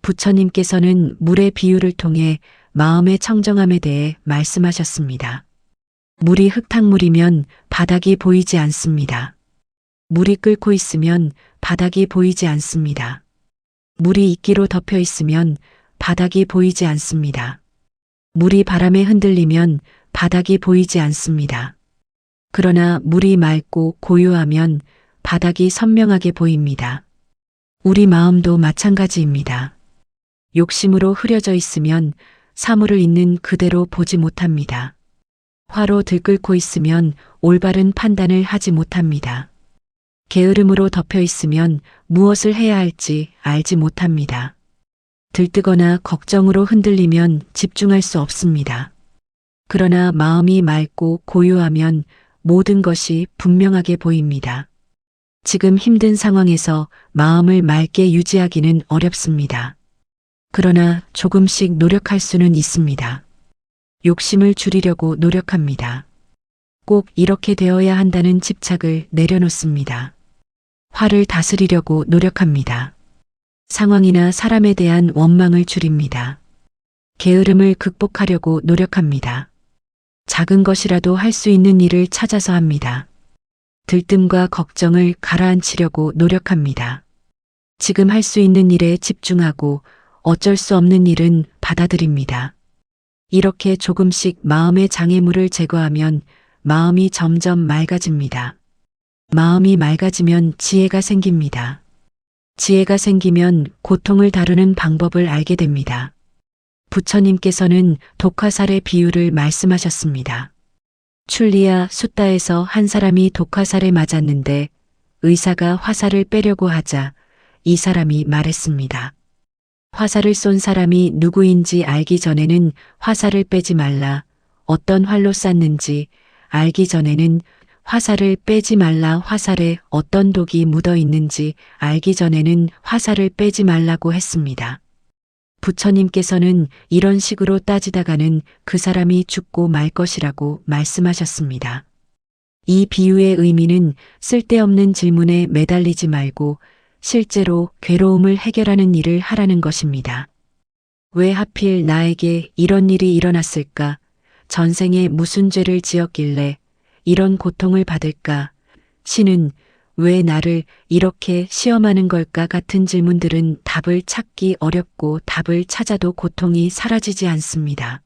부처님께서는 물의 비유를 통해 마음의 청정함에 대해 말씀하셨습니다. 물이 흙탕물이면 바닥이 보이지 않습니다. 물이 끓고 있으면 바닥이 보이지 않습니다. 물이 이끼로 덮여 있으면 바닥이 보이지 않습니다. 물이 바람에 흔들리면 바닥이 보이지 않습니다. 그러나 물이 맑고 고요하면 바닥이 선명하게 보입니다. 우리 마음도 마찬가지입니다. 욕심으로 흐려져 있으면 사물을 있는 그대로 보지 못합니다. 화로 들끓고 있으면 올바른 판단을 하지 못합니다. 게으름으로 덮여 있으면 무엇을 해야 할지 알지 못합니다. 들뜨거나 걱정으로 흔들리면 집중할 수 없습니다. 그러나 마음이 맑고 고요하면 모든 것이 분명하게 보입니다. 지금 힘든 상황에서 마음을 맑게 유지하기는 어렵습니다. 그러나 조금씩 노력할 수는 있습니다. 욕심을 줄이려고 노력합니다. 꼭 이렇게 되어야 한다는 집착을 내려놓습니다. 화를 다스리려고 노력합니다. 상황이나 사람에 대한 원망을 줄입니다. 게으름을 극복하려고 노력합니다. 작은 것이라도 할 수 있는 일을 찾아서 합니다. 들뜸과 걱정을 가라앉히려고 노력합니다. 지금 할 수 있는 일에 집중하고 어쩔 수 없는 일은 받아들입니다. 이렇게 조금씩 마음의 장애물을 제거하면 마음이 점점 맑아집니다. 마음이 맑아지면 지혜가 생깁니다. 지혜가 생기면 고통을 다루는 방법을 알게 됩니다. 부처님께서는 독화살의 비유를 말씀하셨습니다. 출리아 숫다에서 한 사람이 독화살에 맞았는데 의사가 화살을 빼려고 하자 이 사람이 말했습니다. 화살을 쏜 사람이 누구인지 알기 전에는 화살을 빼지 말라. 어떤 활로 쐈는지 알기 전에는 화살을 빼지 말라. 화살에 어떤 독이 묻어 있는지 알기 전에는 화살을 빼지 말라고 했습니다. 부처님께서는 이런 식으로 따지다가는 그 사람이 죽고 말 것이라고 말씀하셨습니다. 이 비유의 의미는 쓸데없는 질문에 매달리지 말고 실제로 괴로움을 해결하는 일을 하라는 것입니다. 왜 하필 나에게 이런 일이 일어났을까? 전생에 무슨 죄를 지었길래 이런 고통을 받을까? 신은 왜 나를 이렇게 시험하는 걸까? 같은 질문들은 답을 찾기 어렵고 답을 찾아도 고통이 사라지지 않습니다.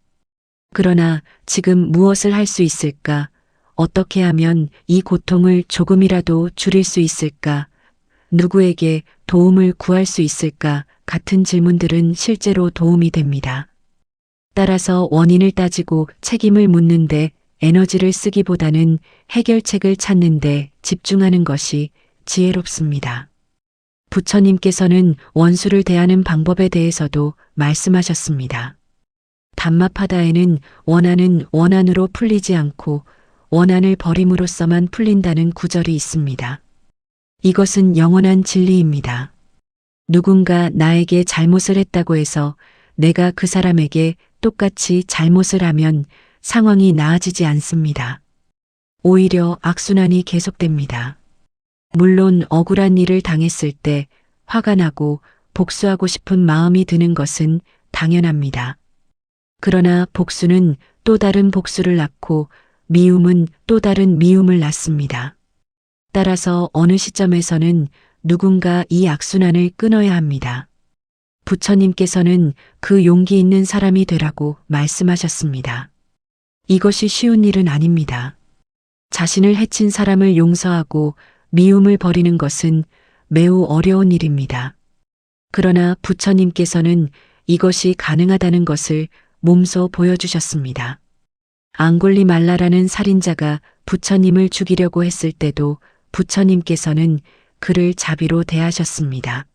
그러나 지금 무엇을 할 수 있을까? 어떻게 하면 이 고통을 조금이라도 줄일 수 있을까? 누구에게 도움을 구할 수 있을까? 같은 질문들은 실제로 도움이 됩니다. 따라서 원인을 따지고 책임을 묻는데 에너지를 쓰기보다는 해결책을 찾는데 집중하는 것이 지혜롭습니다. 부처님께서는 원수를 대하는 방법에 대해서도 말씀하셨습니다. 담마파다에는 원한은 원한으로 풀리지 않고 원한을 버림으로써만 풀린다는 구절이 있습니다. 이것은 영원한 진리입니다. 누군가 나에게 잘못을 했다고 해서 내가 그 사람에게 똑같이 잘못을 하면 상황이 나아지지 않습니다. 오히려 악순환이 계속됩니다. 물론 억울한 일을 당했을 때 화가 나고 복수하고 싶은 마음이 드는 것은 당연합니다. 그러나 복수는 또 다른 복수를 낳고 미움은 또 다른 미움을 낳습니다. 따라서 어느 시점에서는 누군가 이 악순환을 끊어야 합니다. 부처님께서는 그 용기 있는 사람이 되라고 말씀하셨습니다. 이것이 쉬운 일은 아닙니다. 자신을 해친 사람을 용서하고 미움을 버리는 것은 매우 어려운 일입니다. 그러나 부처님께서는 이것이 가능하다는 것을 몸소 보여주셨습니다. 앙골리말라라는 살인자가 부처님을 죽이려고 했을 때도 부처님께서는 그를 자비로 대하셨습니다.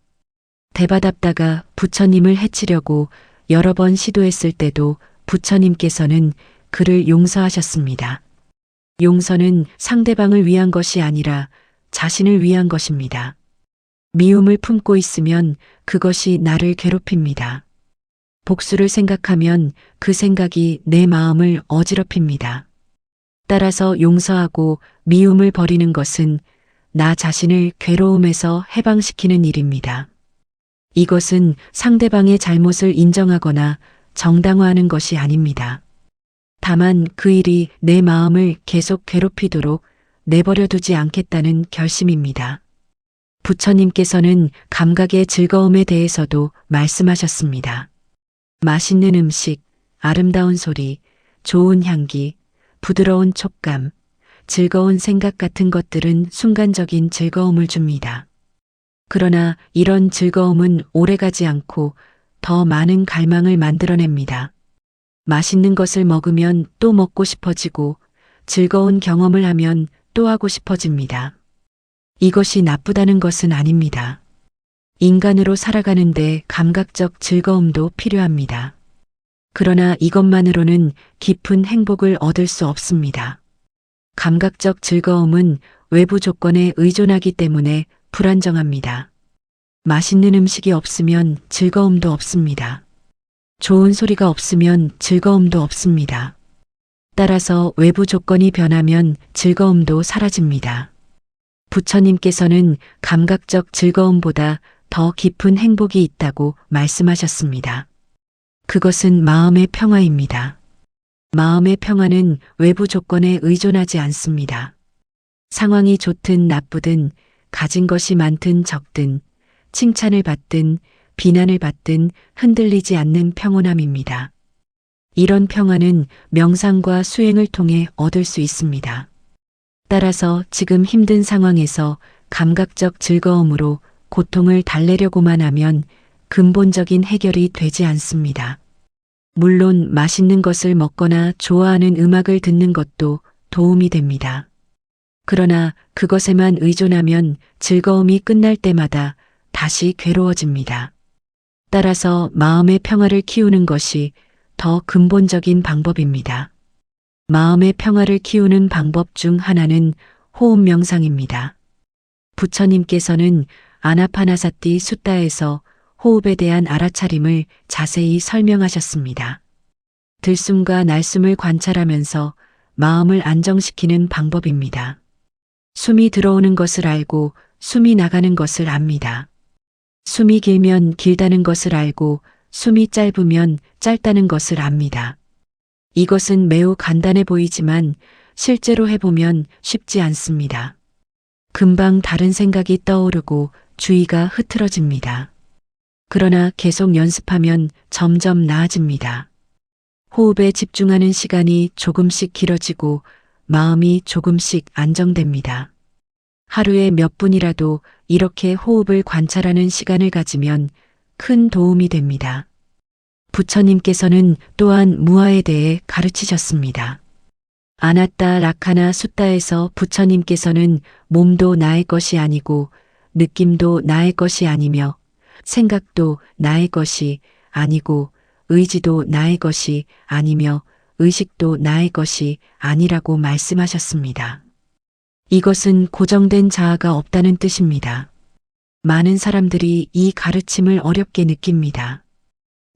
대바답다가 부처님을 해치려고 여러 번 시도했을 때도 부처님께서는 그를 용서하셨습니다. 용서는 상대방을 위한 것이 아니라 자신을 위한 것입니다. 미움을 품고 있으면 그것이 나를 괴롭힙니다. 복수를 생각하면 그 생각이 내 마음을 어지럽힙니다. 따라서 용서하고 미움을 버리는 것은 나 자신을 괴로움에서 해방시키는 일입니다. 이것은 상대방의 잘못을 인정하거나 정당화하는 것이 아닙니다. 다만 그 일이 내 마음을 계속 괴롭히도록 내버려 두지 않겠다는 결심입니다. 부처님께서는 감각의 즐거움에 대해서도 말씀하셨습니다. 맛있는 음식, 아름다운 소리, 좋은 향기, 부드러운 촉감, 즐거운 생각 같은 것들은 순간적인 즐거움을 줍니다. 그러나 이런 즐거움은 오래가지 않고 더 많은 갈망을 만들어냅니다. 맛있는 것을 먹으면 또 먹고 싶어지고 즐거운 경험을 하면 또 하고 싶어집니다. 이것이 나쁘다는 것은 아닙니다. 인간으로 살아가는데 감각적 즐거움도 필요합니다. 그러나 이것만으로는 깊은 행복을 얻을 수 없습니다. 감각적 즐거움은 외부 조건에 의존하기 때문에 불안정합니다. 맛있는 음식이 없으면 즐거움도 없습니다. 좋은 소리가 없으면 즐거움도 없습니다. 따라서 외부 조건이 변하면 즐거움도 사라집니다. 부처님께서는 감각적 즐거움보다 더 깊은 행복이 있다고 말씀하셨습니다. 그것은 마음의 평화입니다. 마음의 평화는 외부 조건에 의존하지 않습니다. 상황이 좋든 나쁘든, 가진 것이 많든 적든, 칭찬을 받든 비난을 받든 흔들리지 않는 평온함입니다. 이런 평화는 명상과 수행을 통해 얻을 수 있습니다. 따라서 지금 힘든 상황에서 감각적 즐거움으로 고통을 달래려고만 하면 근본적인 해결이 되지 않습니다. 물론 맛있는 것을 먹거나 좋아하는 음악을 듣는 것도 도움이 됩니다. 그러나 그것에만 의존하면 즐거움이 끝날 때마다 다시 괴로워집니다. 따라서 마음의 평화를 키우는 것이 더 근본적인 방법입니다. 마음의 평화를 키우는 방법 중 하나는 호흡 명상입니다. 부처님께서는 아나파나사티 숫다에서 호흡에 대한 알아차림을 자세히 설명하셨습니다. 들숨과 날숨을 관찰하면서 마음을 안정시키는 방법입니다. 숨이 들어오는 것을 알고 숨이 나가는 것을 압니다. 숨이 길면 길다는 것을 알고 숨이 짧으면 짧다는 것을 압니다. 이것은 매우 간단해 보이지만 실제로 해보면 쉽지 않습니다. 금방 다른 생각이 떠오르고 주의가 흐트러집니다. 그러나 계속 연습하면 점점 나아집니다. 호흡에 집중하는 시간이 조금씩 길어지고 마음이 조금씩 안정됩니다. 하루에 몇 분이라도 이렇게 호흡을 관찰하는 시간을 가지면 큰 도움이 됩니다. 부처님께서는 또한 무아에 대해 가르치셨습니다. 아나따 라카나 숫다에서 부처님께서는 몸도 나의 것이 아니고 느낌도 나의 것이 아니며 생각도 나의 것이 아니고 의지도 나의 것이 아니며 의식도 나의 것이 아니라고 말씀하셨습니다. 이것은 고정된 자아가 없다는 뜻입니다. 많은 사람들이 이 가르침을 어렵게 느낍니다.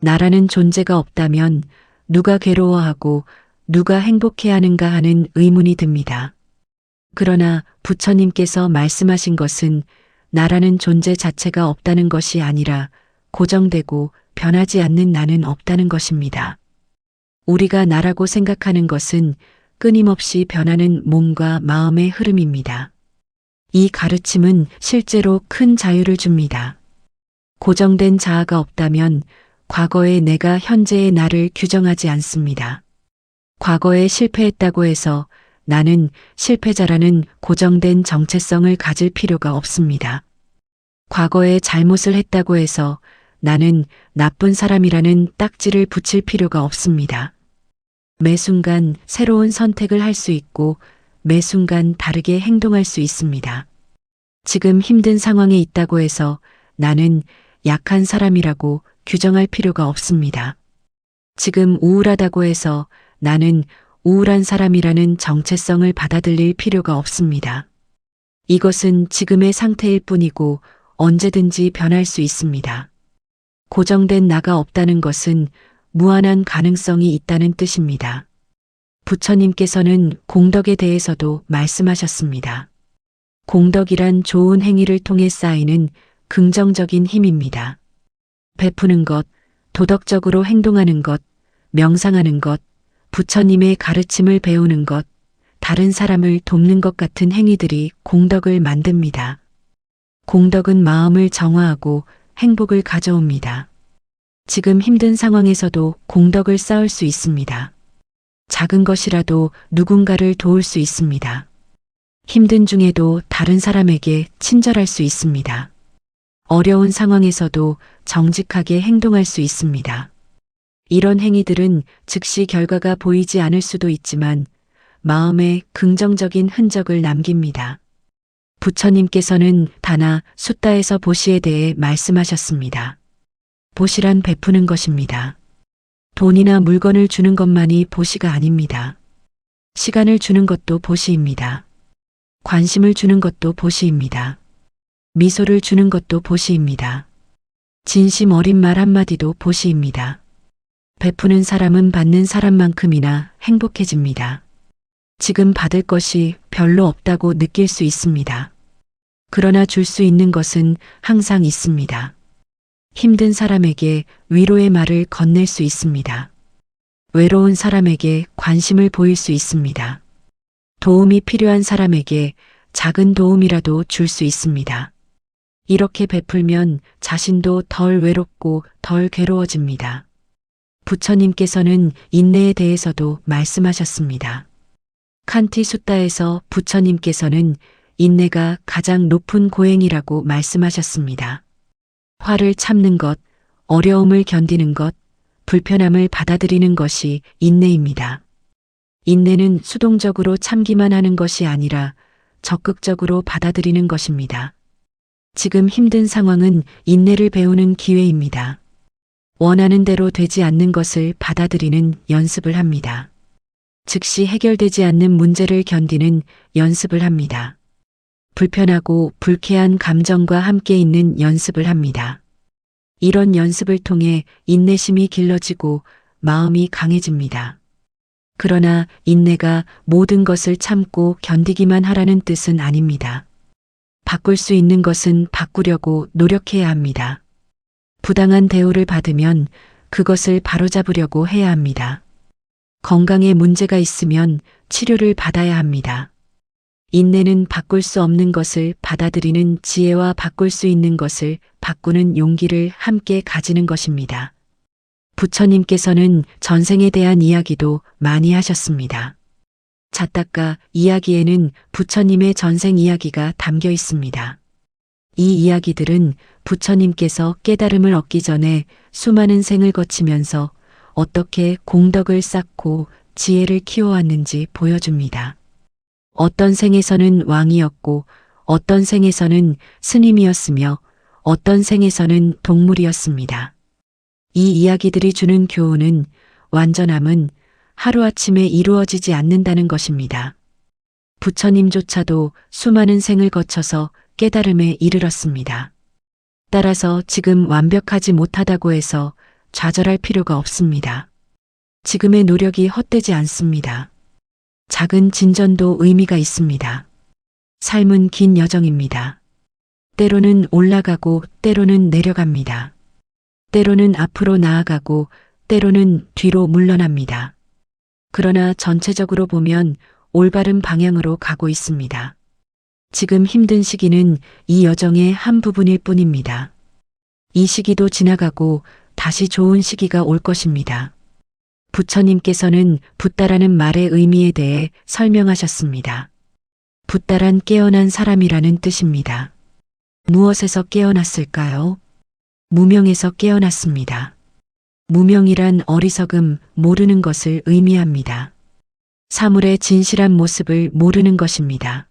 나라는 존재가 없다면 누가 괴로워하고 누가 행복해하는가 하는 의문이 듭니다. 그러나 부처님께서 말씀하신 것은 나라는 존재 자체가 없다는 것이 아니라 고정되고 변하지 않는 나는 없다는 것입니다. 우리가 나라고 생각하는 것은 끊임없이 변하는 몸과 마음의 흐름입니다. 이 가르침은 실제로 큰 자유를 줍니다. 고정된 자아가 없다면 과거의 내가 현재의 나를 규정하지 않습니다. 과거에 실패했다고 해서 나는 실패자라는 고정된 정체성을 가질 필요가 없습니다. 과거에 잘못을 했다고 해서 나는 나쁜 사람이라는 딱지를 붙일 필요가 없습니다. 매 순간 새로운 선택을 할 수 있고 매 순간 다르게 행동할 수 있습니다. 지금 힘든 상황에 있다고 해서 나는 약한 사람이라고 규정할 필요가 없습니다. 지금 우울하다고 해서 나는 우울한 사람이라는 정체성을 받아들일 필요가 없습니다. 이것은 지금의 상태일 뿐이고 언제든지 변할 수 있습니다. 고정된 나가 없다는 것은 무한한 가능성이 있다는 뜻입니다. 부처님께서는 공덕에 대해서도 말씀하셨습니다. 공덕이란 좋은 행위를 통해 쌓이는 긍정적인 힘입니다. 베푸는 것, 도덕적으로 행동하는 것, 명상하는 것, 부처님의 가르침을 배우는 것, 다른 사람을 돕는 것 같은 행위들이 공덕을 만듭니다. 공덕은 마음을 정화하고 행복을 가져옵니다. 지금 힘든 상황에서도 공덕을 쌓을 수 있습니다. 작은 것이라도 누군가를 도울 수 있습니다. 힘든 중에도 다른 사람에게 친절할 수 있습니다. 어려운 상황에서도 정직하게 행동할 수 있습니다. 이런 행위들은 즉시 결과가 보이지 않을 수도 있지만 마음에 긍정적인 흔적을 남깁니다. 부처님께서는 다나 숫다에서 보시에 대해 말씀하셨습니다. 보시란 베푸는 것입니다. 돈이나 물건을 주는 것만이 보시가 아닙니다. 시간을 주는 것도 보시입니다. 관심을 주는 것도 보시입니다. 미소를 주는 것도 보시입니다. 진심 어린 말 한마디도 보시입니다. 베푸는 사람은 받는 사람만큼이나 행복해집니다. 지금 받을 것이 별로 없다고 느낄 수 있습니다. 그러나 줄 수 있는 것은 항상 있습니다. 힘든 사람에게 위로의 말을 건넬 수 있습니다. 외로운 사람에게 관심을 보일 수 있습니다. 도움이 필요한 사람에게 작은 도움이라도 줄 수 있습니다. 이렇게 베풀면 자신도 덜 외롭고 덜 괴로워집니다. 부처님께서는 인내에 대해서도 말씀하셨습니다. 칸티 숫다에서 부처님께서는 인내가 가장 높은 고행이라고 말씀하셨습니다. 화를 참는 것, 어려움을 견디는 것, 불편함을 받아들이는 것이 인내입니다. 인내는 수동적으로 참기만 하는 것이 아니라 적극적으로 받아들이는 것입니다. 지금 힘든 상황은 인내를 배우는 기회입니다. 원하는 대로 되지 않는 것을 받아들이는 연습을 합니다. 즉시 해결되지 않는 문제를 견디는 연습을 합니다. 불편하고 불쾌한 감정과 함께 있는 연습을 합니다. 이런 연습을 통해 인내심이 길러지고 마음이 강해집니다. 그러나 인내가 모든 것을 참고 견디기만 하라는 뜻은 아닙니다. 바꿀 수 있는 것은 바꾸려고 노력해야 합니다. 부당한 대우를 받으면 그것을 바로잡으려고 해야 합니다. 건강에 문제가 있으면 치료를 받아야 합니다. 인내는 바꿀 수 없는 것을 받아들이는 지혜와 바꿀 수 있는 것을 바꾸는 용기를 함께 가지는 것입니다. 부처님께서는 전생에 대한 이야기도 많이 하셨습니다. 자타카 이야기에는 부처님의 전생 이야기가 담겨 있습니다. 이 이야기들은 부처님께서 깨달음을 얻기 전에 수많은 생을 거치면서 어떻게 공덕을 쌓고 지혜를 키워왔는지 보여줍니다. 어떤 생에서는 왕이었고 어떤 생에서는 스님이었으며 어떤 생에서는 동물이었습니다. 이 이야기들이 주는 교훈은 완전함은 하루아침에 이루어지지 않는다는 것입니다. 부처님조차도 수많은 생을 거쳐서 깨달음에 이르렀습니다. 따라서 지금 완벽하지 못하다고 해서 좌절할 필요가 없습니다. 지금의 노력이 헛되지 않습니다. 작은 진전도 의미가 있습니다. 삶은 긴 여정입니다. 때로는 올라가고 때로는 내려갑니다. 때로는 앞으로 나아가고 때로는 뒤로 물러납니다. 그러나 전체적으로 보면 올바른 방향으로 가고 있습니다. 지금 힘든 시기는 이 여정의 한 부분일 뿐입니다. 이 시기도 지나가고 다시 좋은 시기가 올 것입니다. 부처님께서는 붓다라는 말의 의미에 대해 설명하셨습니다. 붓다란 깨어난 사람이라는 뜻입니다. 무엇에서 깨어났을까요? 무명에서 깨어났습니다. 무명이란 어리석음, 모르는 것을 의미합니다. 사물의 진실한 모습을 모르는 것입니다.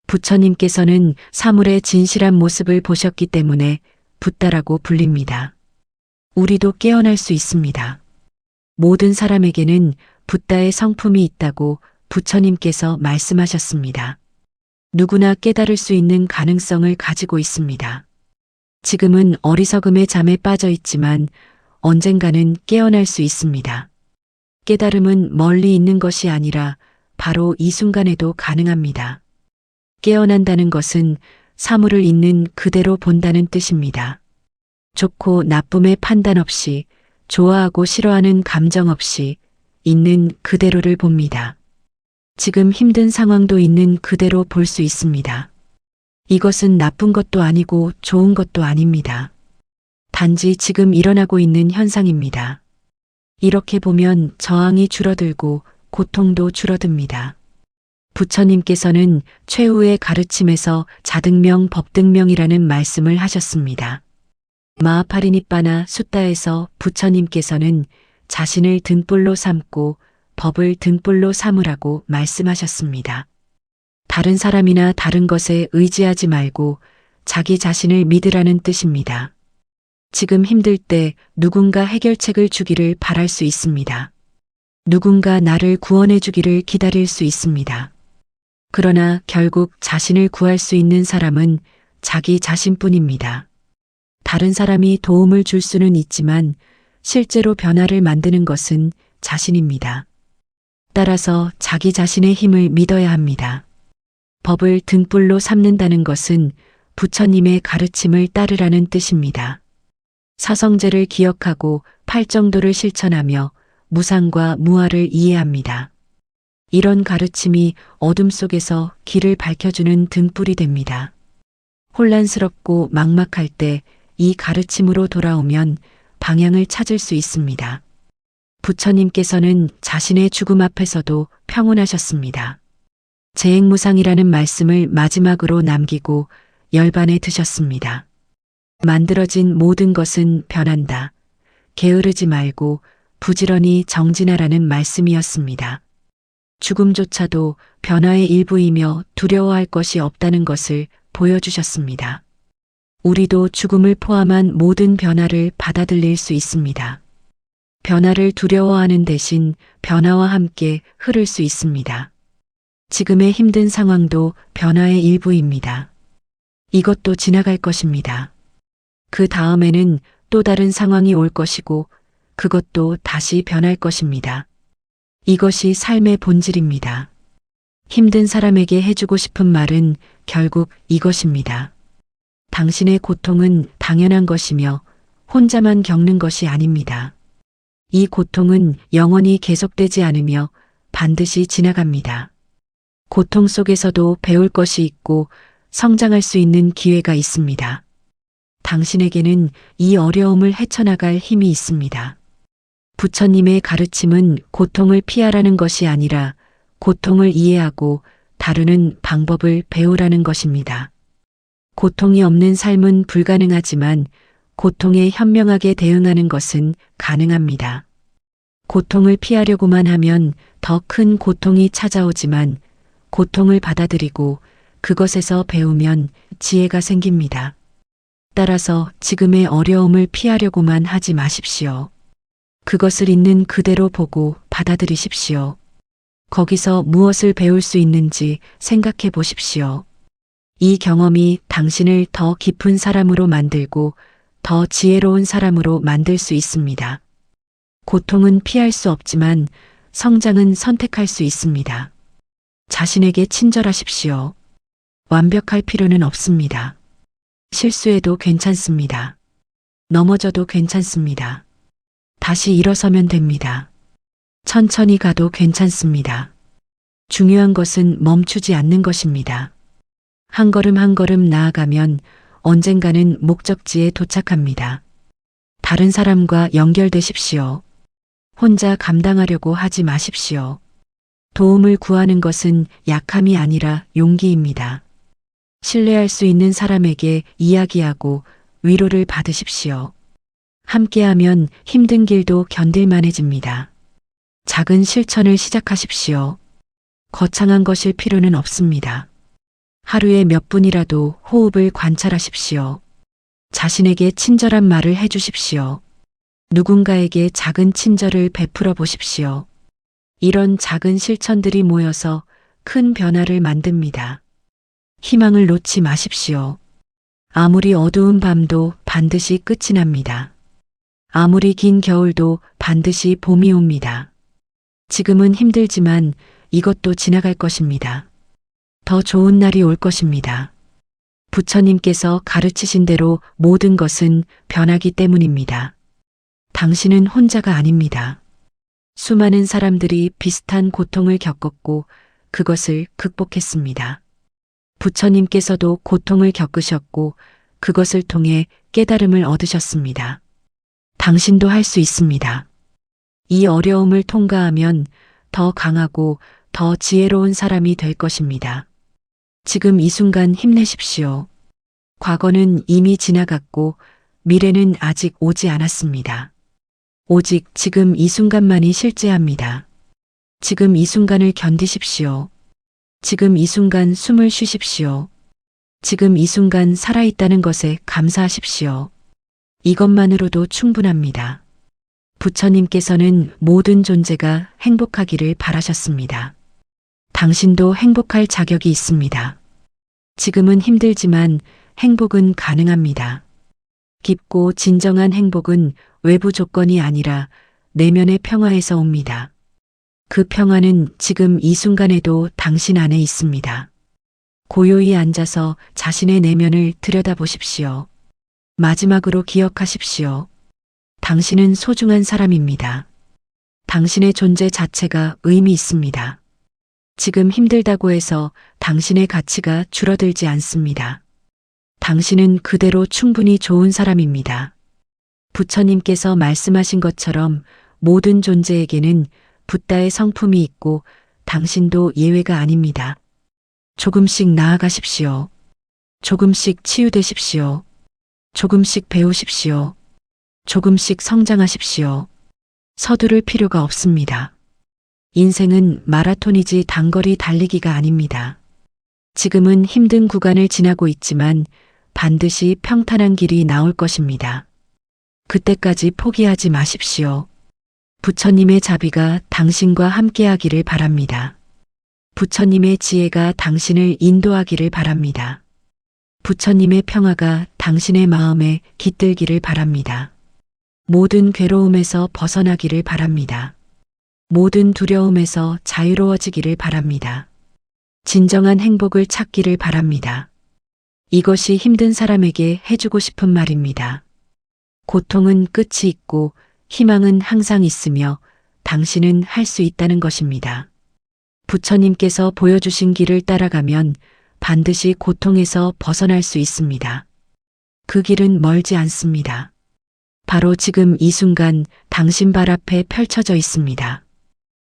부처님께서는 사물의 진실한 모습을 보셨기 때문에 붓다라고 불립니다. 우리도 깨어날 수 있습니다. 모든 사람에게는 붓다의 성품이 있다고 부처님께서 말씀하셨습니다. 누구나 깨달을 수 있는 가능성을 가지고 있습니다. 지금은 어리석음의 잠에 빠져 있지만 언젠가는 깨어날 수 있습니다. 깨달음은 멀리 있는 것이 아니라 바로 이 순간에도 가능합니다. 깨어난다는 것은 사물을 있는 그대로 본다는 뜻입니다. 좋고 나쁨의 판단 없이, 좋아하고 싫어하는 감정 없이 있는 그대로를 봅니다. 지금 힘든 상황도 있는 그대로 볼 수 있습니다. 이것은 나쁜 것도 아니고 좋은 것도 아닙니다. 단지 지금 일어나고 있는 현상입니다. 이렇게 보면 저항이 줄어들고 고통도 줄어듭니다. 부처님께서는 최후의 가르침에서 자등명 법등명이라는 말씀을 하셨습니다. 마하파리니빠나 숫다에서 부처님께서는 자신을 등불로 삼고 법을 등불로 삼으라고 말씀하셨습니다. 다른 사람이나 다른 것에 의지하지 말고 자기 자신을 믿으라는 뜻입니다. 지금 힘들 때 누군가 해결책을 주기를 바랄 수 있습니다. 누군가 나를 구원해 주기를 기다릴 수 있습니다. 그러나 결국 자신을 구할 수 있는 사람은 자기 자신뿐입니다. 다른 사람이 도움을 줄 수는 있지만 실제로 변화를 만드는 것은 자신입니다. 따라서 자기 자신의 힘을 믿어야 합니다. 법을 등불로 삼는다는 것은 부처님의 가르침을 따르라는 뜻입니다. 사성제를 기억하고 팔정도를 실천하며 무상과 무아를 이해합니다. 이런 가르침이 어둠 속에서 길을 밝혀주는 등불이 됩니다. 혼란스럽고 막막할 때 이 가르침으로 돌아오면 방향을 찾을 수 있습니다. 부처님께서는 자신의 죽음 앞에서도 평온하셨습니다. 재행무상이라는 말씀을 마지막으로 남기고 열반에 드셨습니다. 만들어진 모든 것은 변한다. 게으르지 말고 부지런히 정진하라는 말씀이었습니다. 죽음조차도 변화의 일부이며 두려워할 것이 없다는 것을 보여주셨습니다. 우리도 죽음을 포함한 모든 변화를 받아들일 수 있습니다. 변화를 두려워하는 대신 변화와 함께 흐를 수 있습니다. 지금의 힘든 상황도 변화의 일부입니다. 이것도 지나갈 것입니다. 그 다음에는 또 다른 상황이 올 것이고 그것도 다시 변할 것입니다. 이것이 삶의 본질입니다. 힘든 사람에게 해주고 싶은 말은 결국 이것입니다. 당신의 고통은 당연한 것이며 혼자만 겪는 것이 아닙니다. 이 고통은 영원히 계속되지 않으며 반드시 지나갑니다. 고통 속에서도 배울 것이 있고 성장할 수 있는 기회가 있습니다. 당신에게는 이 어려움을 헤쳐나갈 힘이 있습니다. 부처님의 가르침은 고통을 피하라는 것이 아니라 고통을 이해하고 다루는 방법을 배우라는 것입니다. 고통이 없는 삶은 불가능하지만 고통에 현명하게 대응하는 것은 가능합니다. 고통을 피하려고만 하면 더 큰 고통이 찾아오지만 고통을 받아들이고 그것에서 배우면 지혜가 생깁니다. 따라서 지금의 어려움을 피하려고만 하지 마십시오. 그것을 있는 그대로 보고 받아들이십시오. 거기서 무엇을 배울 수 있는지 생각해 보십시오. 이 경험이 당신을 더 깊은 사람으로 만들고 더 지혜로운 사람으로 만들 수 있습니다. 고통은 피할 수 없지만 성장은 선택할 수 있습니다. 자신에게 친절하십시오. 완벽할 필요는 없습니다. 실수해도 괜찮습니다. 넘어져도 괜찮습니다. 다시 일어서면 됩니다. 천천히 가도 괜찮습니다. 중요한 것은 멈추지 않는 것입니다. 한 걸음 한 걸음 나아가면 언젠가는 목적지에 도착합니다. 다른 사람과 연결되십시오. 혼자 감당하려고 하지 마십시오. 도움을 구하는 것은 약함이 아니라 용기입니다. 신뢰할 수 있는 사람에게 이야기하고 위로를 받으십시오. 함께하면 힘든 길도 견딜만해집니다. 작은 실천을 시작하십시오. 거창한 것일 필요는 없습니다. 하루에 몇 분이라도 호흡을 관찰하십시오. 자신에게 친절한 말을 해주십시오. 누군가에게 작은 친절을 베풀어 보십시오. 이런 작은 실천들이 모여서 큰 변화를 만듭니다. 희망을 놓지 마십시오. 아무리 어두운 밤도 반드시 끝이 납니다. 아무리 긴 겨울도 반드시 봄이 옵니다. 지금은 힘들지만 이것도 지나갈 것입니다. 더 좋은 날이 올 것입니다. 부처님께서 가르치신 대로 모든 것은 변하기 때문입니다. 당신은 혼자가 아닙니다. 수많은 사람들이 비슷한 고통을 겪었고 그것을 극복했습니다. 부처님께서도 고통을 겪으셨고 그것을 통해 깨달음을 얻으셨습니다. 당신도 할 수 있습니다. 이 어려움을 통과하면 더 강하고 더 지혜로운 사람이 될 것입니다. 지금 이 순간 힘내십시오. 과거는 이미 지나갔고 미래는 아직 오지 않았습니다. 오직 지금 이 순간만이 실제합니다. 지금 이 순간을 견디십시오. 지금 이 순간 숨을 쉬십시오. 지금 이 순간 살아있다는 것에 감사하십시오. 이것만으로도 충분합니다. 부처님께서는 모든 존재가 행복하기를 바라셨습니다. 당신도 행복할 자격이 있습니다. 지금은 힘들지만 행복은 가능합니다. 깊고 진정한 행복은 외부 조건이 아니라 내면의 평화에서 옵니다. 그 평화는 지금 이 순간에도 당신 안에 있습니다. 고요히 앉아서 자신의 내면을 들여다보십시오. 마지막으로 기억하십시오. 당신은 소중한 사람입니다. 당신의 존재 자체가 의미 있습니다. 지금 힘들다고 해서 당신의 가치가 줄어들지 않습니다. 당신은 그대로 충분히 좋은 사람입니다. 부처님께서 말씀하신 것처럼 모든 존재에게는 붓다의 성품이 있고 당신도 예외가 아닙니다. 조금씩 나아가십시오. 조금씩 치유되십시오. 조금씩 배우십시오. 조금씩 성장하십시오. 서두를 필요가 없습니다. 인생은 마라톤이지 단거리 달리기가 아닙니다. 지금은 힘든 구간을 지나고 있지만 반드시 평탄한 길이 나올 것입니다. 그때까지 포기하지 마십시오. 부처님의 자비가 당신과 함께하기를 바랍니다. 부처님의 지혜가 당신을 인도하기를 바랍니다. 부처님의 평화가 당신의 마음에 깃들기를 바랍니다. 모든 괴로움에서 벗어나기를 바랍니다. 모든 두려움에서 자유로워지기를 바랍니다. 진정한 행복을 찾기를 바랍니다. 이것이 힘든 사람에게 해주고 싶은 말입니다. 고통은 끝이 있고 희망은 항상 있으며 당신은 할 수 있다는 것입니다. 부처님께서 보여주신 길을 따라가면 반드시 고통에서 벗어날 수 있습니다. 그 길은 멀지 않습니다. 바로 지금 이 순간 당신 발 앞에 펼쳐져 있습니다.